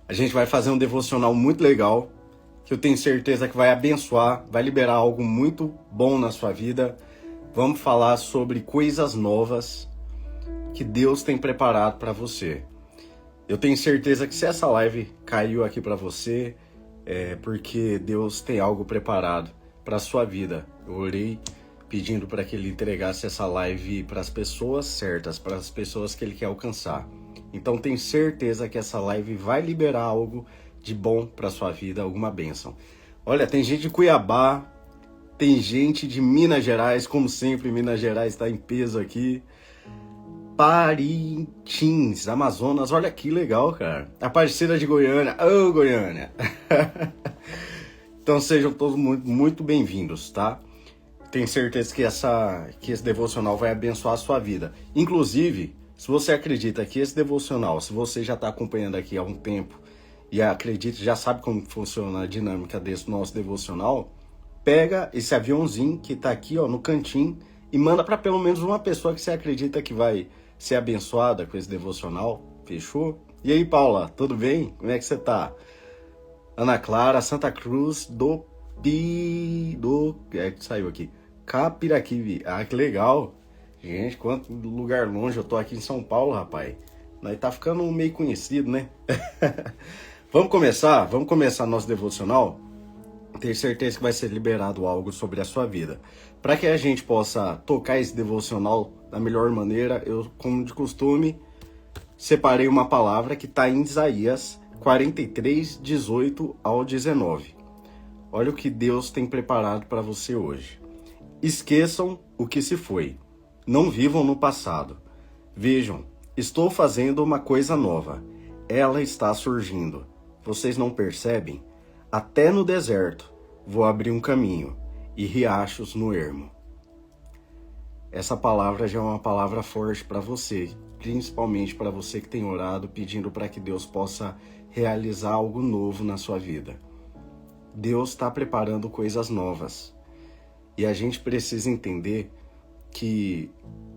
A gente vai fazer um devocional muito legal, que eu tenho certeza que vai abençoar, vai liberar algo muito bom na sua vida. Vamos falar sobre coisas novas que Deus tem preparado para você. Eu tenho certeza que se essa live caiu aqui para você, é porque Deus tem algo preparado para a sua vida. Eu orei pedindo para que Ele entregasse essa live para as pessoas certas, para as pessoas que Ele quer alcançar. Então tenho certeza que essa live vai liberar algo de bom para sua vida, alguma bênção. Olha, tem gente de Cuiabá, tem gente de Minas Gerais, como sempre, Minas Gerais está em peso aqui. Parintins, Amazonas, olha que legal, cara. A parceira de Goiânia, ô Goiânia. Então sejam todos muito, muito bem-vindos, tá? Tenho certeza que esse devocional vai abençoar a sua vida. Inclusive, se você acredita que esse devocional, se você já está acompanhando aqui há um tempo e acredita, já sabe como funciona a dinâmica desse nosso devocional, pega esse aviãozinho que está aqui ó, no cantinho e manda para pelo menos uma pessoa que você acredita que vai ser abençoada com esse devocional. Fechou? E aí, Paula, tudo bem? Como é que você tá? Ana Clara, Santa Cruz que saiu aqui. Capiraquibe. Ah, que legal. Gente, quanto lugar longe. Eu tô aqui em São Paulo, rapaz. Nós tá ficando meio conhecido, né? Vamos começar nosso devocional? Tenho certeza que vai ser liberado algo sobre a sua vida. Para que a gente possa tocar esse devocional da melhor maneira, eu, como de costume, separei uma palavra que está em Isaías 43, 18 ao 19. Olha o que Deus tem preparado para você hoje. Esqueçam o que se foi. Não vivam no passado. Vejam, estou fazendo uma coisa nova. Ela está surgindo. Vocês não percebem? Até no deserto vou abrir um caminho e riachos no ermo. Essa palavra já é uma palavra forte para você, principalmente para você que tem orado pedindo para que Deus possa realizar algo novo na sua vida. Deus está preparando coisas novas e a gente precisa entender que,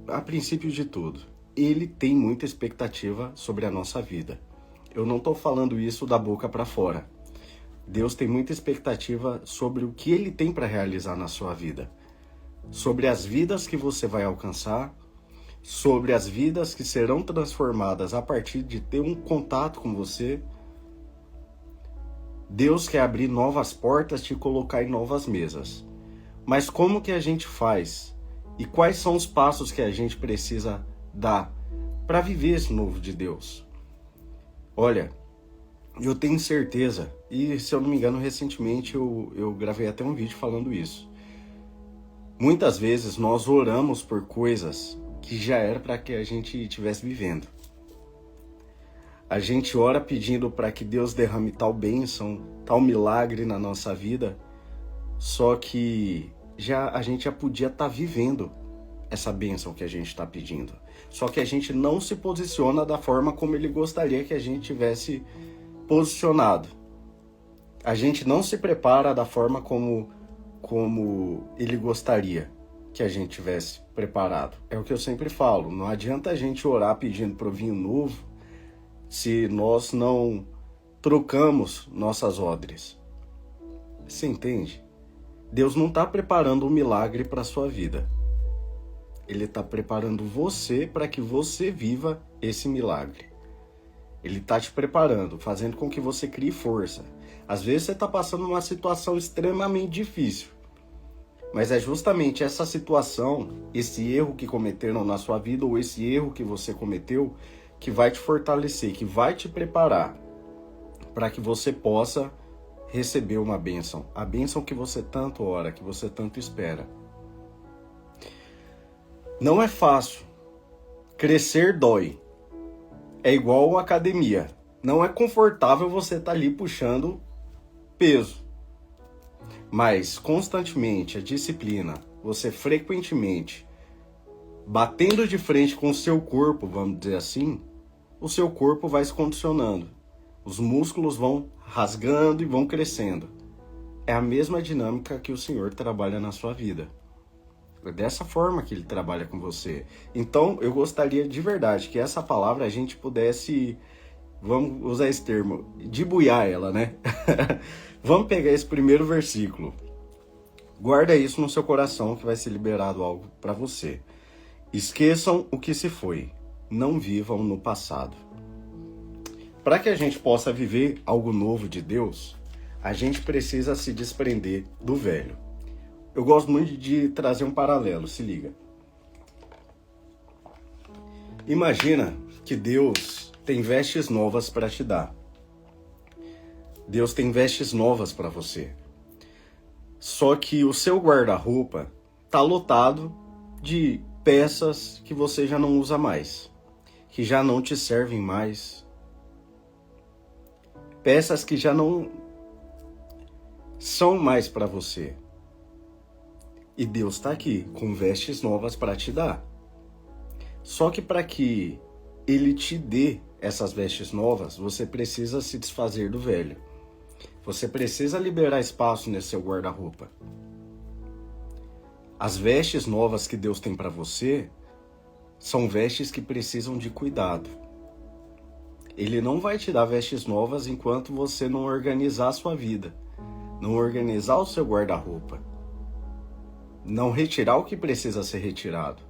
a princípio de tudo, Ele tem muita expectativa sobre a nossa vida. Eu não estou falando isso da boca para fora. Deus tem muita expectativa sobre o que Ele tem para realizar na sua vida. Sobre as vidas que você vai alcançar, sobre as vidas que serão transformadas a partir de ter um contato com você. Deus quer abrir novas portas, te colocar em novas mesas. Mas como que a gente faz? E quais são os passos que a gente precisa dar para viver esse novo de Deus? Olha, eu tenho certeza, e se eu não me engano, recentemente eu gravei até um vídeo falando isso. Muitas vezes nós oramos por coisas que já era para que a gente estivesse vivendo. A gente ora pedindo para que Deus derrame tal bênção, tal milagre na nossa vida, só que a gente já podia estar vivendo essa bênção que a gente está pedindo. Só que a gente não se posiciona da forma como Ele gostaria que a gente tivesse posicionado. A gente não se prepara da forma como Ele gostaria que a gente tivesse preparado. É o que eu sempre falo, não adianta a gente orar pedindo para o vinho novo se nós não trocamos nossas odres. Você entende? Deus não está preparando um milagre para a sua vida. Ele está preparando você para que você viva esse milagre. Ele está te preparando, fazendo com que você crie força. Às vezes você está passando uma situação extremamente difícil. Mas é justamente essa situação, esse erro que cometeram na sua vida, ou esse erro que você cometeu, que vai te fortalecer, que vai te preparar para que você possa receber uma bênção. A bênção que você tanto ora, que você tanto espera. Não é fácil. Crescer dói. É igual uma academia. Não é confortável você estar ali puxando peso. Mas constantemente, a disciplina, você frequentemente batendo de frente com o seu corpo, vamos dizer assim, o seu corpo vai se condicionando. Os músculos vão rasgando e vão crescendo. É a mesma dinâmica que o Senhor trabalha na sua vida. É dessa forma que Ele trabalha com você. Então, eu gostaria de verdade que essa palavra a gente pudesse vamos usar esse termo, debuiar ela, né? Vamos pegar esse primeiro versículo. Guarda isso no seu coração que vai ser liberado algo para você. Esqueçam o que se foi, não vivam no passado. Para que a gente possa viver algo novo de Deus, a gente precisa se desprender do velho. Eu gosto muito de trazer um paralelo, se liga. Imagina que Deus tem vestes novas para te dar. Deus tem vestes novas para você. Só que o seu guarda-roupa está lotado de peças que você já não usa mais, que já não te servem mais. Peças que já não são mais para você. E Deus está aqui com vestes novas para te dar. Só que para que Ele te dê essas vestes novas, você precisa se desfazer do velho. Você precisa liberar espaço nesse seu guarda-roupa. As vestes novas que Deus tem para você são vestes que precisam de cuidado. Ele não vai te dar vestes novas enquanto você não organizar a sua vida, não organizar o seu guarda-roupa, não retirar o que precisa ser retirado.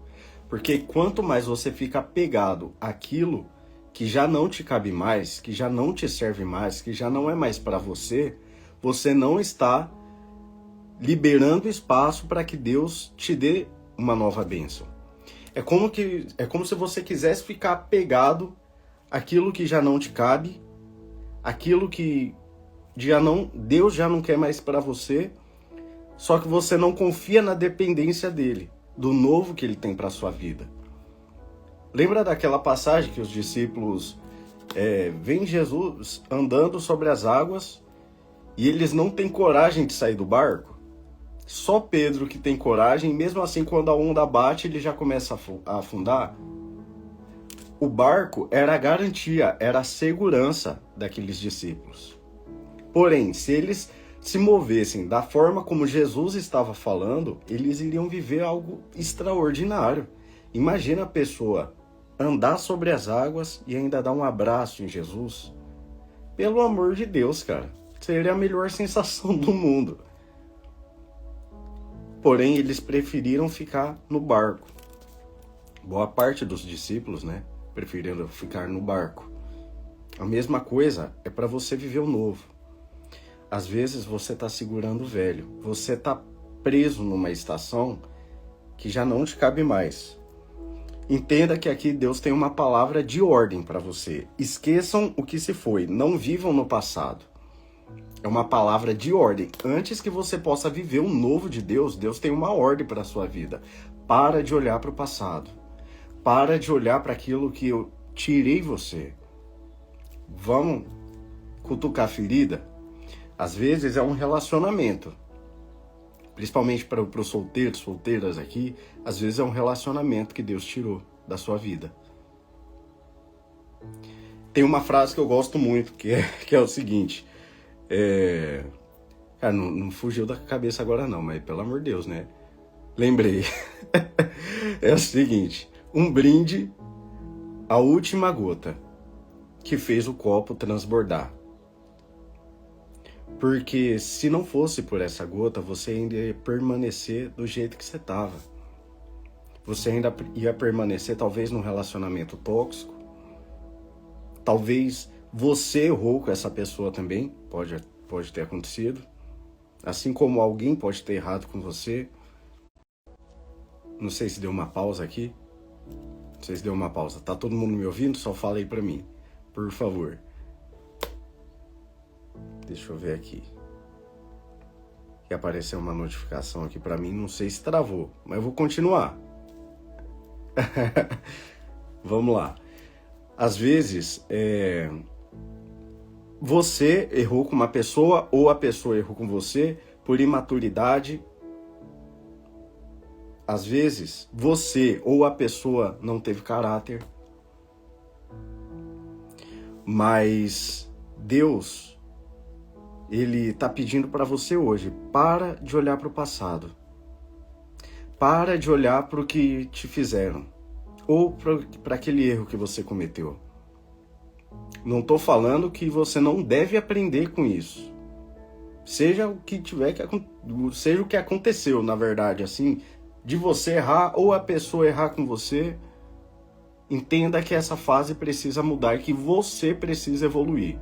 Porque quanto mais você fica apegado àquilo que já não te cabe mais, que já não te serve mais, que já não é mais para você, você não está liberando espaço para que Deus te dê uma nova bênção. É como se você quisesse ficar apegado àquilo que já não te cabe, aquilo que Deus já não quer mais para você, só que você não confia na dependência dele, do novo que ele tem para sua vida. Lembra daquela passagem que os discípulos veem Jesus andando sobre as águas e eles não têm coragem de sair do barco? Só Pedro que tem coragem, mesmo assim quando a onda bate ele já começa a afundar. O barco era a garantia, era a segurança daqueles discípulos. Porém, se eles se movessem da forma como Jesus estava falando, eles iriam viver algo extraordinário. Imagina a pessoa andar sobre as águas e ainda dar um abraço em Jesus. Pelo amor de Deus, cara. Seria a melhor sensação do mundo. Porém, eles preferiram ficar no barco. Boa parte dos discípulos, né? Preferiram ficar no barco. A mesma coisa é para você viver o novo. Às vezes você está segurando o velho. Você está preso numa estação que já não te cabe mais. Entenda que aqui Deus tem uma palavra de ordem para você. Esqueçam o que se foi, não vivam no passado. É uma palavra de ordem. Antes que você possa viver o novo de Deus, Deus tem uma ordem para a sua vida. Para de olhar para o passado. Para de olhar para aquilo que eu tirei você. Vamos cutucar a ferida? Às vezes é um relacionamento. Principalmente para os solteiros, solteiras aqui, às vezes é um relacionamento que Deus tirou da sua vida. Tem uma frase que eu gosto muito, que é o seguinte, cara, não fugiu da cabeça agora não, mas pelo amor de Deus, né? Lembrei. É o seguinte, um brinde à última gota que fez o copo transbordar. Porque se não fosse por essa gota, você ainda ia permanecer do jeito que você estava. Você ainda ia permanecer talvez num relacionamento tóxico. Talvez você errou com essa pessoa também, pode ter acontecido. Assim como alguém pode ter errado com você. Não sei se deu uma pausa aqui. Não sei se deu uma pausa. Tá todo mundo me ouvindo? Só fala aí pra mim, por favor. Deixa eu ver aqui. Que apareceu uma notificação aqui pra mim. Não sei se travou, mas eu vou continuar. Vamos lá. Às vezes, você errou com uma pessoa ou a pessoa errou com você por imaturidade. Às vezes, você ou a pessoa não teve caráter. Mas Deus, Ele está pedindo para você hoje, para de olhar para o passado. Para de olhar para o que te fizeram. Ou para aquele erro que você cometeu. Não estou falando que você não deve aprender com isso. Seja o que tiver seja o que aconteceu, na verdade, assim, de você errar ou a pessoa errar com você, entenda que essa fase precisa mudar, que você precisa evoluir,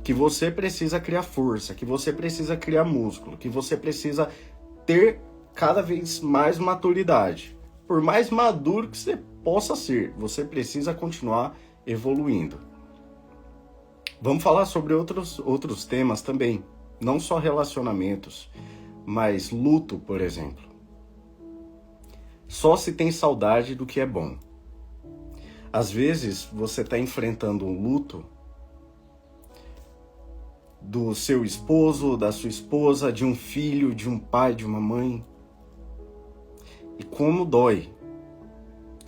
que você precisa criar força, que você precisa criar músculo, que você precisa ter cada vez mais maturidade. Por mais maduro que você possa ser, você precisa continuar evoluindo. Vamos falar sobre outros temas também, não só relacionamentos, mas luto, por exemplo. Só se tem saudade do que é bom. Às vezes você está enfrentando um luto do seu esposo, da sua esposa, de um filho, de um pai, de uma mãe. E como dói.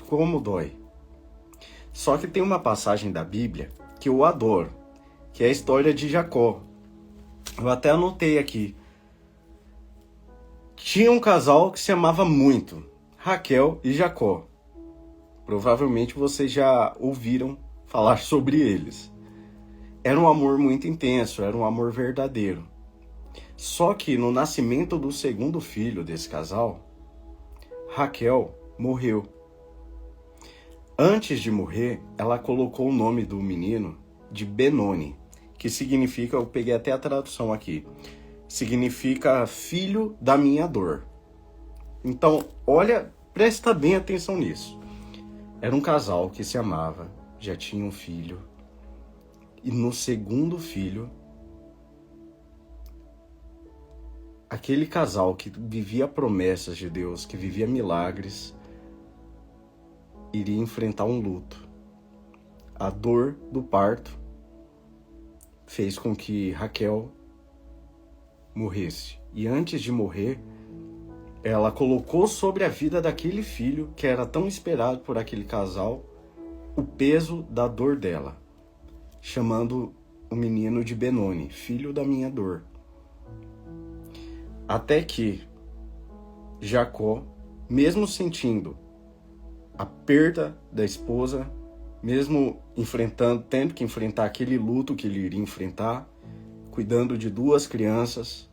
Como dói. Só que tem uma passagem da Bíblia que eu adoro, que é a história de Jacó. Eu até anotei aqui. Tinha um casal que se amava muito, Raquel e Jacó. Provavelmente vocês já ouviram falar sobre eles. Era um amor muito intenso, era um amor verdadeiro. Só que no nascimento do segundo filho desse casal, Raquel morreu. Antes de morrer, ela colocou o nome do menino de Benoni, que significa, eu peguei até a tradução aqui, significa filho da minha dor. Então, olha, presta bem atenção nisso. Era um casal que se amava, já tinha um filho, e no segundo filho, aquele casal que vivia promessas de Deus, que vivia milagres, iria enfrentar um luto. A dor do parto fez com que Raquel morresse. E antes de morrer, ela colocou sobre a vida daquele filho, que era tão esperado por aquele casal, o peso da dor dela, chamando o menino de Benoni, filho da minha dor. Até que Jacó, mesmo sentindo a perda da esposa, mesmo tendo que enfrentar aquele luto que ele iria enfrentar, cuidando de 2 crianças,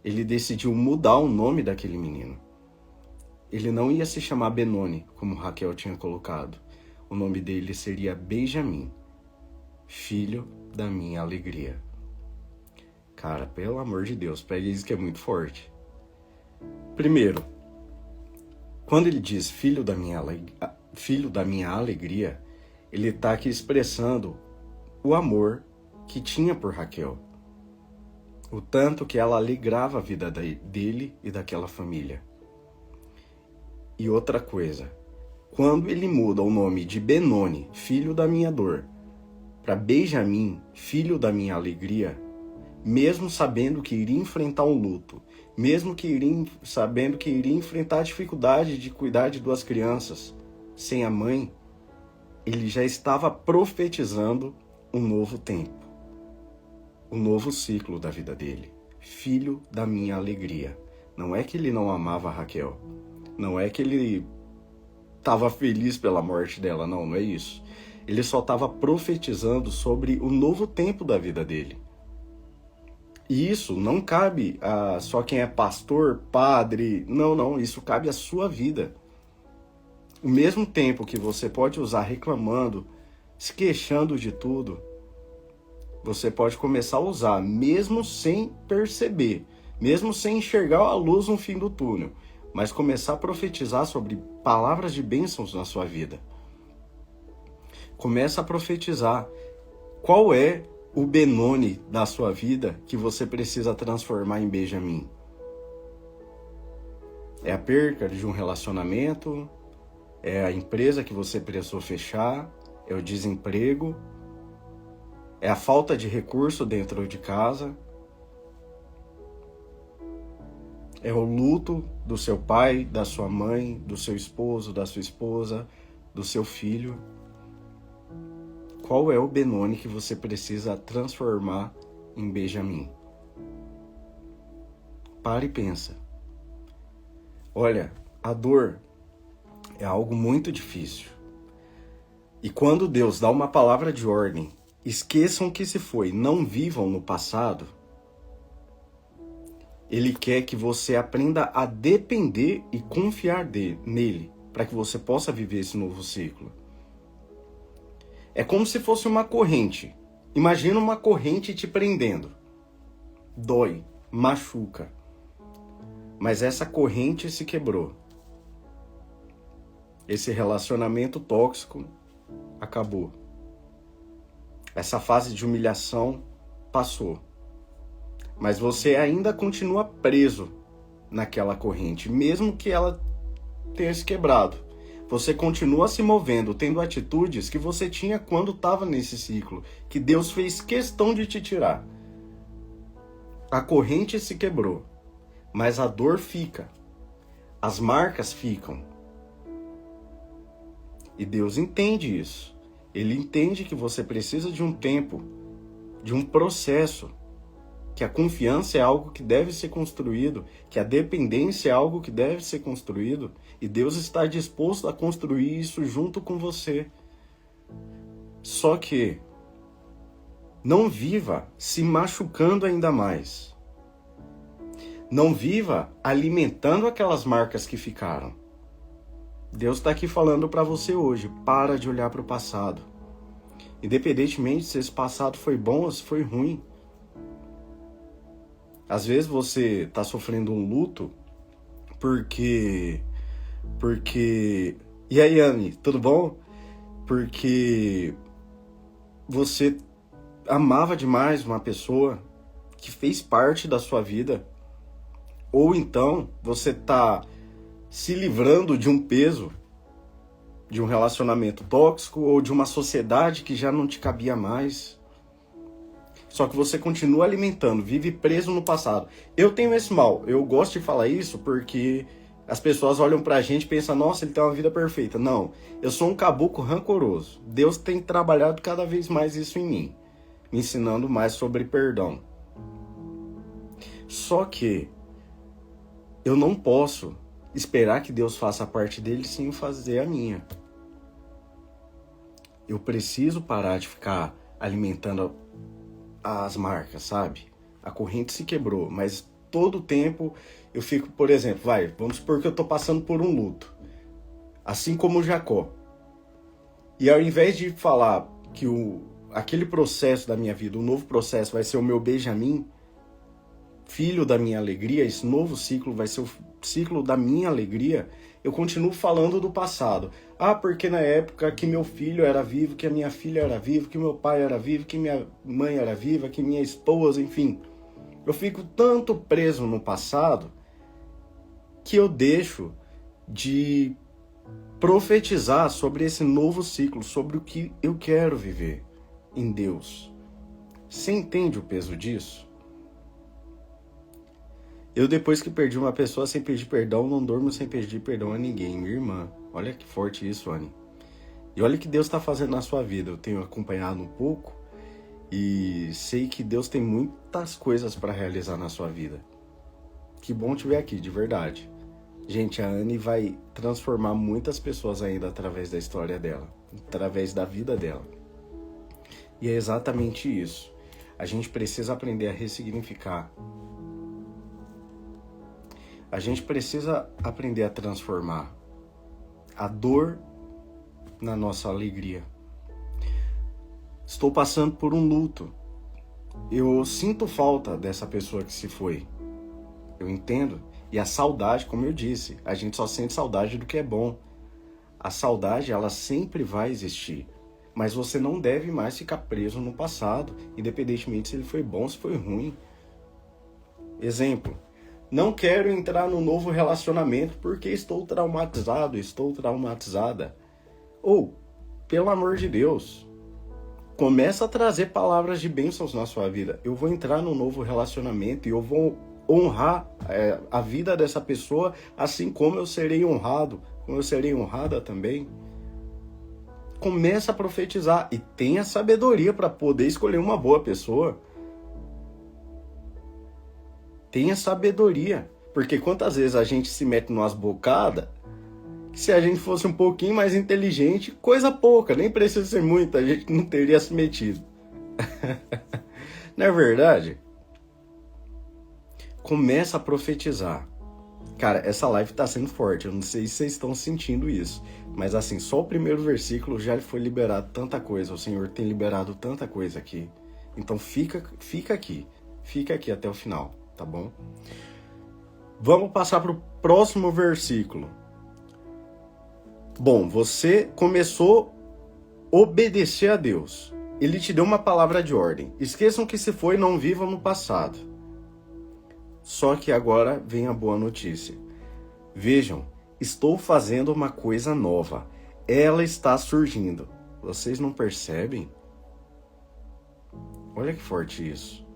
ele decidiu mudar o nome daquele menino. Ele não ia se chamar Benoni, como Raquel tinha colocado. O nome dele seria Benjamim, filho da minha alegria. Cara, pelo amor de Deus, pega isso que é muito forte. Primeiro, quando ele diz filho da minha alegria, ele está aqui expressando o amor que tinha por Raquel. O tanto que ela alegrava a vida dele e daquela família. E outra coisa, quando ele muda o nome de Benoni, filho da minha dor, para Benjamim, filho da minha alegria, mesmo sabendo que iria enfrentar um luto, mesmo sabendo que iria enfrentar a dificuldade de cuidar de 2 crianças sem a mãe, ele já estava profetizando um novo tempo, um novo ciclo da vida dele. Filho da minha alegria. Não é que ele não amava a Raquel, não é que ele estava feliz pela morte dela, não é isso. Ele só estava profetizando sobre o novo tempo da vida dele. E isso não cabe a só quem é pastor, padre, não, isso cabe à sua vida. O mesmo tempo que você pode usar reclamando, se queixando de tudo, você pode começar a usar, mesmo sem perceber, mesmo sem enxergar a luz no fim do túnel, mas começar a profetizar sobre palavras de bênçãos na sua vida. Começa a profetizar qual é o Benoni da sua vida que você precisa transformar em Benjamim. É a perda de um relacionamento, é a empresa que você precisou fechar, é o desemprego, é a falta de recurso dentro de casa, é o luto do seu pai, da sua mãe, do seu esposo, da sua esposa, do seu filho. Qual é o Benoni que você precisa transformar em Benjamim? Para e pensa. Olha, a dor é algo muito difícil. E quando Deus dá uma palavra de ordem esqueçam o que se foi, não vivam no passado, Ele quer que você aprenda a depender e confiar nele, para que você possa viver esse novo ciclo. É como se fosse uma corrente. Imagina uma corrente te prendendo. Dói, machuca. Mas essa corrente se quebrou. Esse relacionamento tóxico acabou. Essa fase de humilhação passou. Mas você ainda continua preso naquela corrente, mesmo que ela tenha se quebrado. Você continua se movendo, tendo atitudes que você tinha quando estava nesse ciclo, que Deus fez questão de te tirar. A corrente se quebrou, mas a dor fica. As marcas ficam. E Deus entende isso. Ele entende que você precisa de um tempo, de um processo, que a confiança é algo que deve ser construído, que a dependência é algo que deve ser construído, e Deus está disposto a construir isso junto com você. Só que não viva se machucando ainda mais. Não viva alimentando aquelas marcas que ficaram. Deus está aqui falando para você hoje, para de olhar para o passado. Independentemente se esse passado foi bom ou se foi ruim. Às vezes você está sofrendo um luto porque... E aí, Anne, tudo bom? Porque você amava demais uma pessoa que fez parte da sua vida. Ou então você está se livrando de um peso, de um relacionamento tóxico ou de uma sociedade que já não te cabia mais. Só que você continua alimentando, vive preso no passado. Eu tenho esse mal, eu gosto de falar isso porque as pessoas olham pra gente e pensam, nossa, ele tem uma vida perfeita. Não, eu sou um caboclo rancoroso. Deus tem trabalhado cada vez mais isso em mim, me ensinando mais sobre perdão. Só que eu não posso esperar que Deus faça a parte dele sem fazer a minha. Eu preciso parar de ficar alimentando as marcas, sabe? A corrente se quebrou, mas todo o tempo eu fico, por exemplo, vamos supor que eu tô passando por um luto, assim como o Jacó. E ao invés de falar que aquele processo da minha vida, o novo processo vai ser o meu Benjamim, filho da minha alegria, esse novo ciclo vai ser o ciclo da minha alegria, eu continuo falando do passado. Ah, porque na época que meu filho era vivo, que a minha filha era viva, que meu pai era vivo, que minha mãe era viva, que minha esposa, enfim. Eu fico tanto preso no passado que eu deixo de profetizar sobre esse novo ciclo, sobre o que eu quero viver em Deus. Você entende o peso disso? Eu, depois que perdi uma pessoa sem pedir perdão, não durmo sem pedir perdão a ninguém. Minha irmã, olha que forte isso, Anne. E olha o que Deus está fazendo na sua vida. Eu tenho acompanhado um pouco e sei que Deus tem muitas coisas para realizar na sua vida. Que bom te ver aqui, de verdade. Gente, a Anne vai transformar muitas pessoas ainda através da história dela, através da vida dela. E é exatamente isso. A gente precisa aprender a ressignificar. A gente precisa aprender a transformar a dor na nossa alegria. Estou passando por um luto. Eu sinto falta dessa pessoa que se foi. Eu entendo. E a saudade, como eu disse, a gente só sente saudade do que é bom. A saudade, ela sempre vai existir. Mas você não deve mais ficar preso no passado, independentemente se ele foi bom ou se foi ruim. Exemplo. Não quero entrar no novo relacionamento porque estou traumatizado, estou traumatizada. Ou, pelo amor de Deus, começa a trazer palavras de bênçãos na sua vida. Eu vou entrar num novo relacionamento e eu vou honrar a vida dessa pessoa, assim como eu serei honrado, como eu serei honrada também. Começa a profetizar e tenha sabedoria para poder escolher uma boa pessoa. Tenha sabedoria, porque quantas vezes a gente se mete numas bocadas, que se a gente fosse um pouquinho mais inteligente, coisa pouca, nem precisa ser muita, a gente não teria se metido. Não é verdade? Começa a profetizar. Cara, essa live tá sendo forte, eu não sei se vocês estão sentindo isso, mas assim, só o primeiro versículo já foi liberado tanta coisa, o Senhor tem liberado tanta coisa aqui. Então fica aqui até o final, tá bom? Vamos passar pro próximo versículo. Bom, você começou a obedecer a Deus. Ele te deu uma palavra de ordem. Esqueçam que se foi, não vivam no passado. Só que agora vem a boa notícia. Vejam, estou fazendo uma coisa nova. Ela está surgindo. Vocês não percebem? Olha que forte isso.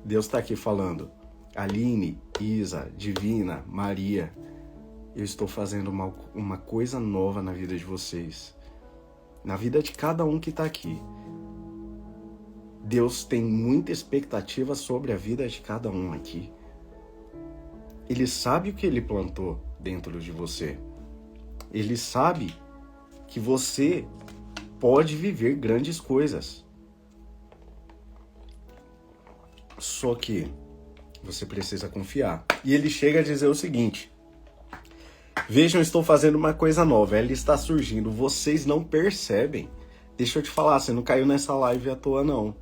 Deus está aqui falando. Aline, Isa, Divina, Maria, eu estou fazendo uma coisa nova na vida de vocês. Na vida de cada um que está aqui. Deus tem muita expectativa sobre a vida de cada um aqui. Ele sabe o que ele plantou dentro de você. Ele sabe que você pode viver grandes coisas. Só que você precisa confiar. E ele chega a dizer o seguinte: vejam, estou fazendo uma coisa nova, ela está surgindo, vocês não percebem. Deixa eu te falar, você não caiu nessa live à toa, não.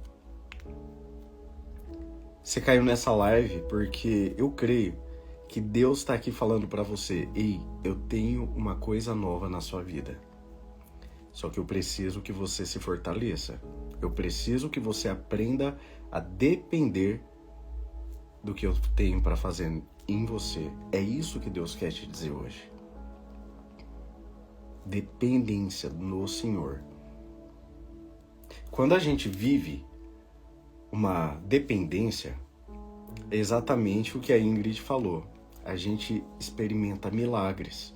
Você caiu nessa live porque eu creio que Deus está aqui falando para você: ei, eu tenho uma coisa nova na sua vida. Só que eu preciso que você se fortaleça. Eu preciso que você aprenda a depender do que eu tenho para fazer em você. É isso que Deus quer te dizer hoje. Dependência no Senhor. Quando a gente vive uma dependência, é exatamente o que a Ingrid falou. A gente experimenta milagres.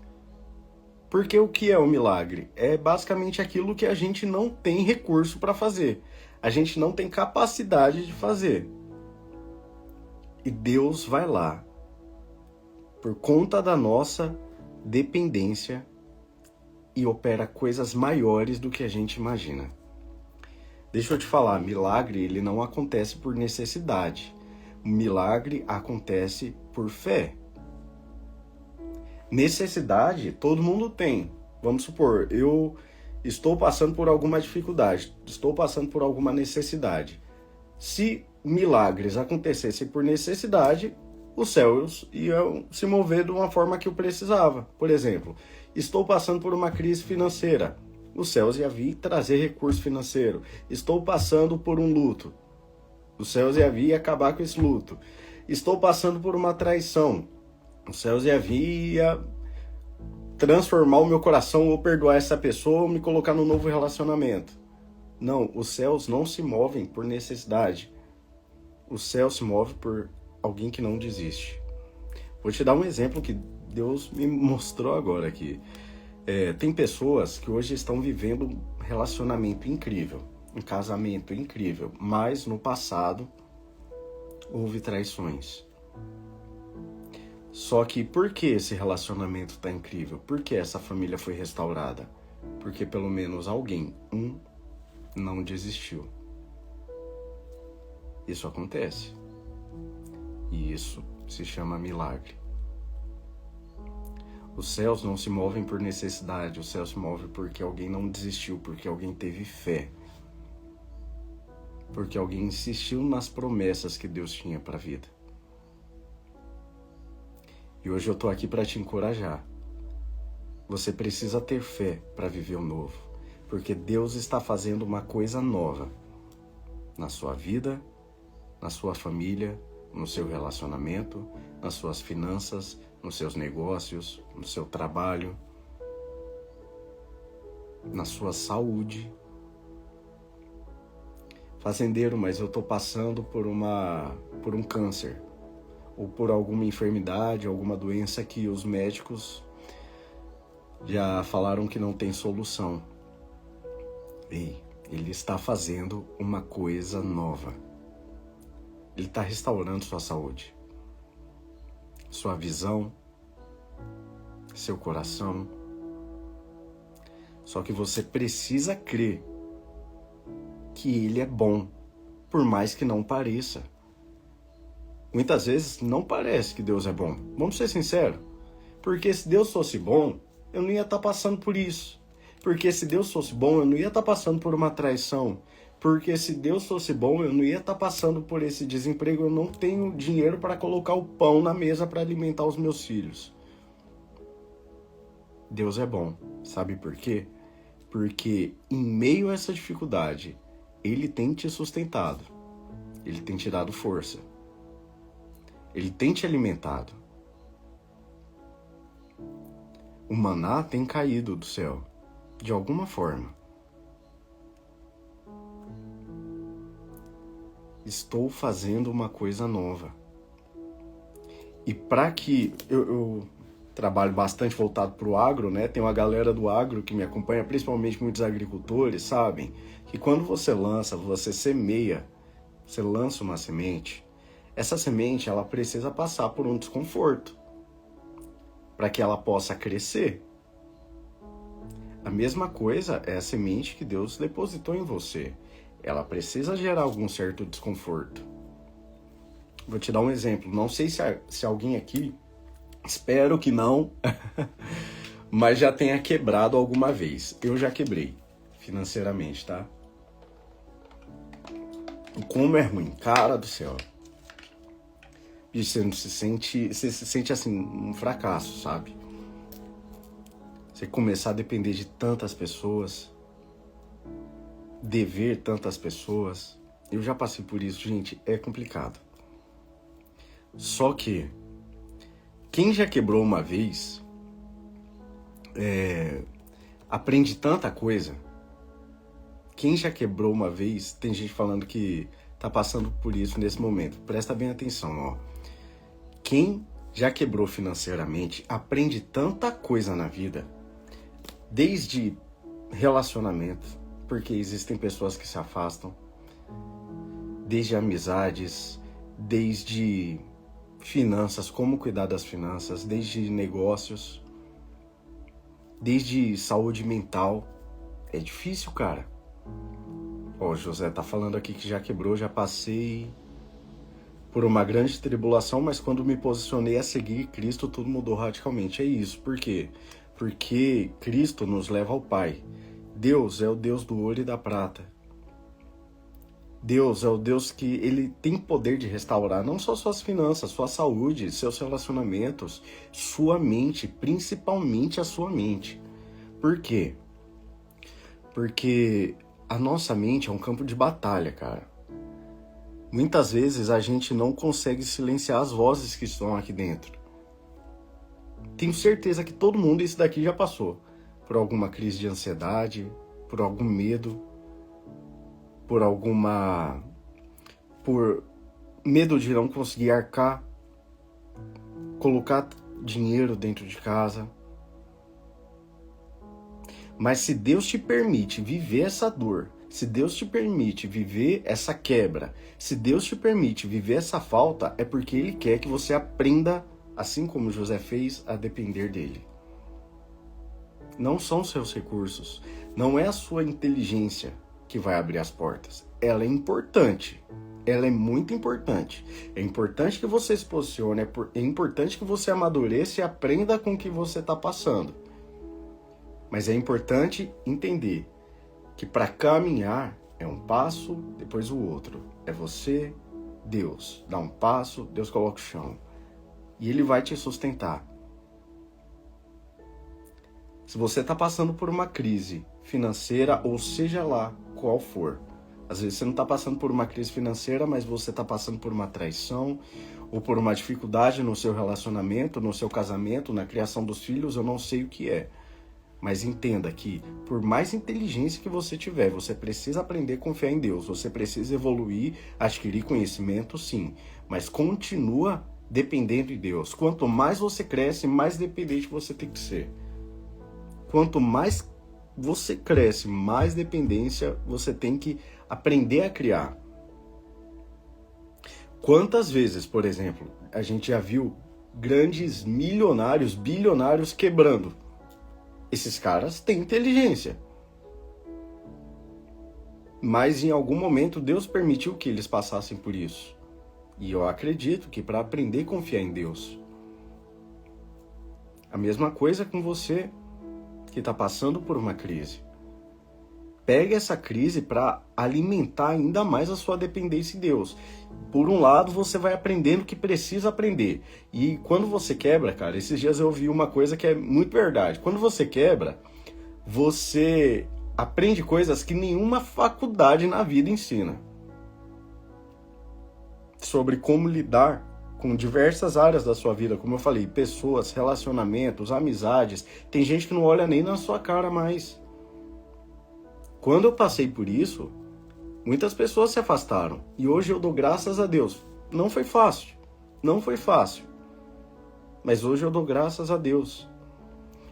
Porque o que é um milagre? É basicamente aquilo que a gente não tem recurso para fazer. A gente não tem capacidade de fazer. E Deus vai lá, por conta da nossa dependência, e opera coisas maiores do que a gente imagina. Deixa eu te falar, milagre ele não acontece por necessidade. O milagre acontece por fé. Necessidade todo mundo tem. Vamos supor, eu estou passando por alguma dificuldade, estou passando por alguma necessidade. Se milagres acontecessem por necessidade, os céus iam se mover de uma forma que eu precisava. Por exemplo, estou passando por uma crise financeira, os céus iam vir trazer recurso financeiro. Estou passando por um luto, os céus iam vir acabar com esse luto. Estou passando por uma traição, os céus iam vir transformar o meu coração, ou perdoar essa pessoa, ou me colocar num novo relacionamento. Não, os céus não se movem por necessidade. O céu se move por alguém que não desiste. Vou te dar um exemplo que Deus me mostrou agora aqui. Tem pessoas que hoje estão vivendo um relacionamento incrível, um casamento incrível, mas no passado houve traições. Só que por que esse relacionamento está incrível? Por que essa família foi restaurada? Porque pelo menos alguém, não desistiu. Isso acontece. E isso se chama milagre. Os céus não se movem por necessidade, os céus se movem porque alguém não desistiu, porque alguém teve fé. Porque alguém insistiu nas promessas que Deus tinha para a vida. E hoje eu tô aqui para te encorajar. Você precisa ter fé para viver o novo, porque Deus está fazendo uma coisa nova na sua vida, na sua família, no seu relacionamento, nas suas finanças, nos seus negócios, no seu trabalho, na sua saúde. Fazendeiro, mas eu tô passando por um câncer, ou por alguma enfermidade, alguma doença que os médicos já falaram que não tem solução. Ei, ele está fazendo uma coisa nova. Ele está restaurando sua saúde, sua visão, seu coração. Só que você precisa crer que ele é bom por mais que não pareça. Muitas vezes não parece que Deus é bom. Vamos ser sinceros. Porque se Deus fosse bom, eu não ia estar passando por isso. Porque se Deus fosse bom, eu não ia estar passando por uma traição. Porque se Deus fosse bom, eu não ia estar passando por esse desemprego. Eu não tenho dinheiro para colocar o pão na mesa para alimentar os meus filhos. Deus é bom. Sabe por quê? Porque em meio a essa dificuldade, Ele tem te sustentado. Ele tem te dado força. Ele tem te alimentado. O maná tem caído do céu, de alguma forma. Estou fazendo uma coisa nova. E para que eu trabalho bastante voltado para o agro, né? Tem uma galera do agro que me acompanha, principalmente muitos agricultores, sabem? Que quando você lança, você semeia, você lança uma semente, essa semente ela precisa passar por um desconforto para que ela possa crescer. A mesma coisa é a semente que Deus depositou em você. Ela precisa gerar algum certo desconforto. Vou te dar um exemplo. Não sei se alguém aqui, espero que não, mas já tenha quebrado alguma vez. Eu já quebrei financeiramente, tá? E como é ruim, cara do céu. E você se sente assim, um fracasso, sabe? Você começar a depender de tantas pessoas, dever tantas pessoas. Eu já passei por isso, gente, é complicado. Só que, quem já quebrou uma vez, aprende tanta coisa. Quem já quebrou uma vez, tem gente falando que tá passando por isso nesse momento. Presta bem atenção, ó. Quem já quebrou financeiramente, aprende tanta coisa na vida, desde relacionamento, porque existem pessoas que se afastam, desde amizades, desde finanças, como cuidar das finanças, desde negócios, desde saúde mental. É difícil, cara. Ó, o José tá falando aqui que já quebrou, já passei por uma grande tribulação, mas quando me posicionei a seguir Cristo, tudo mudou radicalmente. É isso. Por quê? Porque Cristo nos leva ao Pai. Deus é o Deus do ouro e da prata. Deus é o Deus que Ele tem poder de restaurar não só suas finanças, sua saúde, seus relacionamentos, sua mente, principalmente a sua mente. Por quê? Porque a nossa mente é um campo de batalha, cara. Muitas vezes a gente não consegue silenciar as vozes que estão aqui dentro. Tenho certeza que todo mundo isso daqui já passou por alguma crise de ansiedade, por algum medo, por medo de não conseguir arcar, colocar dinheiro dentro de casa. Mas se Deus te permite viver essa dor, se Deus te permite viver essa quebra, se Deus te permite viver essa falta, é porque Ele quer que você aprenda, assim como José fez, a depender dele. Não são seus recursos, não é a sua inteligência que vai abrir as portas. Ela é importante, ela é muito importante. É importante que você se posicione, é importante que você amadureça e aprenda com o que você está passando. Mas é importante entender que para caminhar é um passo, depois o outro. É você, Deus. Dá um passo, Deus coloca o chão. E Ele vai te sustentar. Se você está passando por uma crise financeira, ou seja lá qual for, às vezes você não está passando por uma crise financeira, mas você está passando por uma traição, ou por uma dificuldade no seu relacionamento, no seu casamento, na criação dos filhos, eu não sei o que é. Mas entenda que, por mais inteligência que você tiver, você precisa aprender a confiar em Deus. Você precisa evoluir, adquirir conhecimento, sim. Mas continua dependendo de Deus. Quanto mais você cresce, mais dependente você tem que ser. Quanto mais você cresce, mais dependência você tem que aprender a criar. Quantas vezes, por exemplo, a gente já viu grandes milionários, bilionários quebrando? Esses caras têm inteligência. mas em algum momento Deus permitiu que eles passassem por isso. E eu acredito que para aprender a confiar em Deus. A mesma coisa com você que está passando por uma crise. Pegue essa crise para alimentar ainda mais a sua dependência em Deus. Por um lado, você vai aprendendo o que precisa aprender. E quando você quebra, cara, esses dias eu ouvi uma coisa que é muito verdade. Quando você quebra, você aprende coisas que nenhuma faculdade na vida ensina. Sobre como lidar com diversas áreas da sua vida, como eu falei, pessoas, relacionamentos, amizades. Tem gente que não olha nem na sua cara mais. Quando eu passei por isso, muitas pessoas se afastaram. E hoje eu dou graças a Deus. Não foi fácil. Não foi fácil. Mas hoje eu dou graças a Deus.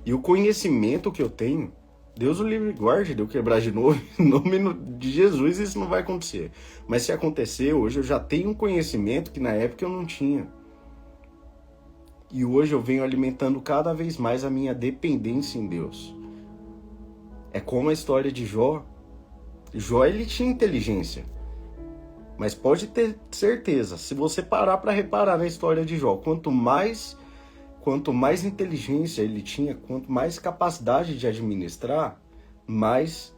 E o conhecimento que eu tenho, Deus o livre guarde de eu quebrar de novo. Em nome de Jesus isso não vai acontecer. Mas se acontecer, hoje eu já tenho um conhecimento que na época eu não tinha. E hoje eu venho alimentando cada vez mais a minha dependência em Deus. É como a história de Jó. Jó, ele tinha inteligência. Mas pode ter certeza, se você parar para reparar na história de Jó, quanto mais inteligência ele tinha, quanto mais capacidade de administrar, mais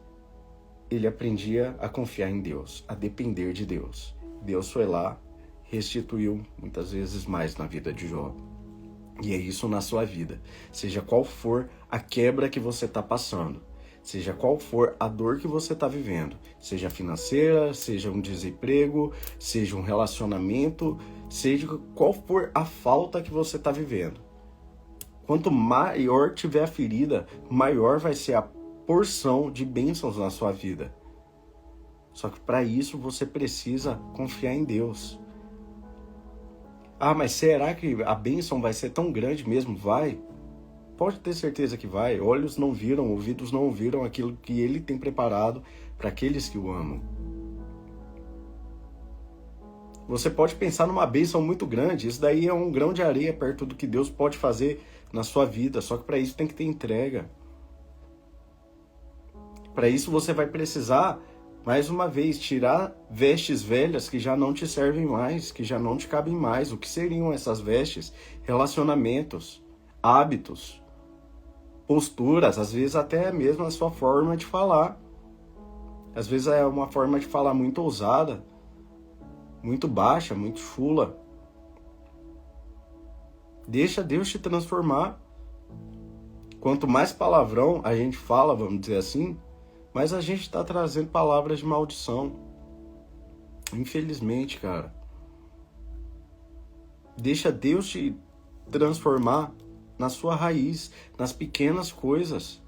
ele aprendia a confiar em Deus, a depender de Deus. Deus foi lá, restituiu muitas vezes mais na vida de Jó. E é isso na sua vida. Seja qual for a quebra que você está passando, seja qual for a dor que você está vivendo, seja financeira, seja um desemprego, seja um relacionamento, seja qual for a falta que você está vivendo. Quanto maior tiver a ferida, maior vai ser a porção de bênçãos na sua vida. Só que para isso você precisa confiar em Deus. Ah, mas será que a bênção vai ser tão grande mesmo? Vai. Pode ter certeza que vai. Olhos não viram, ouvidos não ouviram aquilo que Ele tem preparado para aqueles que o amam. Você pode pensar numa bênção muito grande. Isso daí é um grão de areia perto do que Deus pode fazer na sua vida. Só que para isso tem que ter entrega. Para isso você vai precisar, mais uma vez, tirar vestes velhas que já não te servem mais, que já não te cabem mais. O que seriam essas vestes? Relacionamentos, hábitos, posturas, às vezes até mesmo a sua forma de falar. Às vezes é uma forma de falar muito ousada, muito baixa, muito chula. Deixa Deus te transformar. Quanto mais palavrão a gente fala, vamos dizer assim, mais a gente está trazendo palavras de maldição. Infelizmente, cara. Deixa Deus te transformar na sua raiz, nas pequenas coisas.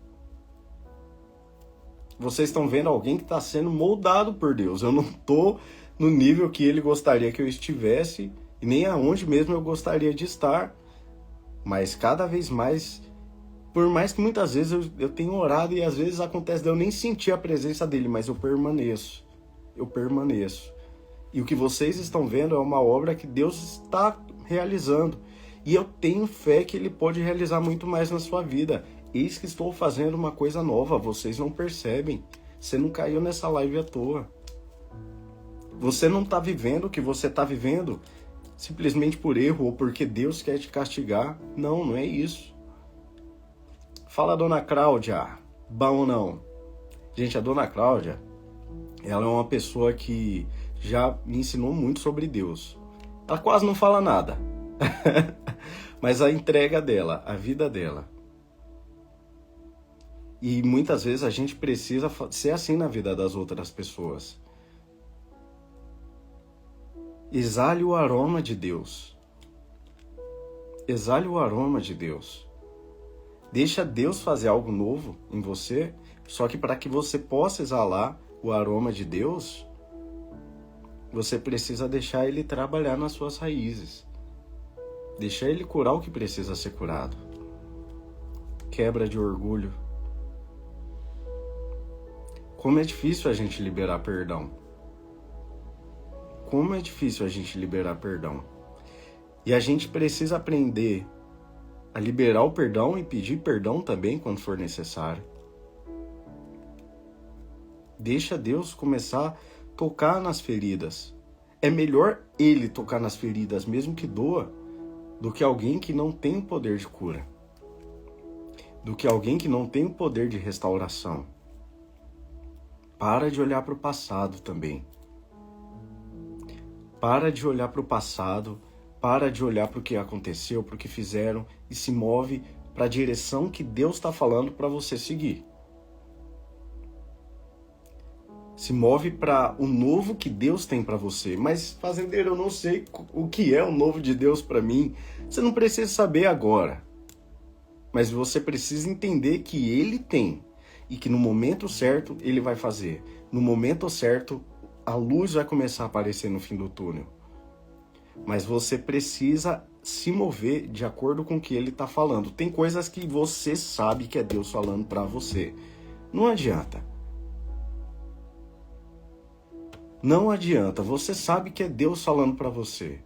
Vocês estão vendo alguém que está sendo moldado por Deus. Eu não estou no nível que Ele gostaria que eu estivesse e nem aonde mesmo eu gostaria de estar. Mas cada vez mais, por mais que muitas vezes eu tenho orado e às vezes acontece de eu nem sentir a presença dele, mas eu permaneço. Eu permaneço. E o que vocês estão vendo é uma obra que Deus está realizando. E eu tenho fé que Ele pode realizar muito mais na sua vida. Eis que estou fazendo uma coisa nova, vocês não percebem. Você não caiu nessa live à toa. Você não está vivendo o que você está vivendo simplesmente por erro ou porque Deus quer te castigar. Não, não é isso. Fala, dona Cláudia. Bom ou não? Gente, a dona Cláudia, ela é uma pessoa que já me ensinou muito sobre Deus. Ela quase não fala nada. Mas a entrega dela, a vida dela. E muitas vezes a gente precisa ser assim na vida das outras pessoas. Exale o aroma de Deus. Exale o aroma de Deus. Deixa Deus fazer algo novo em você, só que para que você possa exalar o aroma de Deus, você precisa deixar Ele trabalhar nas suas raízes. Deixar Ele curar o que precisa ser curado. Quebra de orgulho. Como é difícil a gente liberar perdão. Como é difícil a gente liberar perdão. E a gente precisa aprender a liberar o perdão e pedir perdão também quando for necessário. Deixa Deus começar a tocar nas feridas. É melhor Ele tocar nas feridas, mesmo que doa, do que alguém que não tem o poder de cura. Do que alguém que não tem o poder de restauração. Para de olhar para o passado também. Para de olhar para o passado, para de olhar para o que aconteceu, para o que fizeram e se move para a direção que Deus está falando para você seguir. Se move para o novo que Deus tem para você. Mas, fazendeiro, eu não sei o que é o novo de Deus para mim. Você não precisa saber agora. Mas você precisa entender que Ele tem. E que no momento certo, Ele vai fazer. No momento certo, a luz vai começar a aparecer no fim do túnel. Mas você precisa se mover de acordo com o que Ele está falando. Tem coisas que você sabe que é Deus falando para você. Não adianta. Não adianta, você sabe que é Deus falando para você.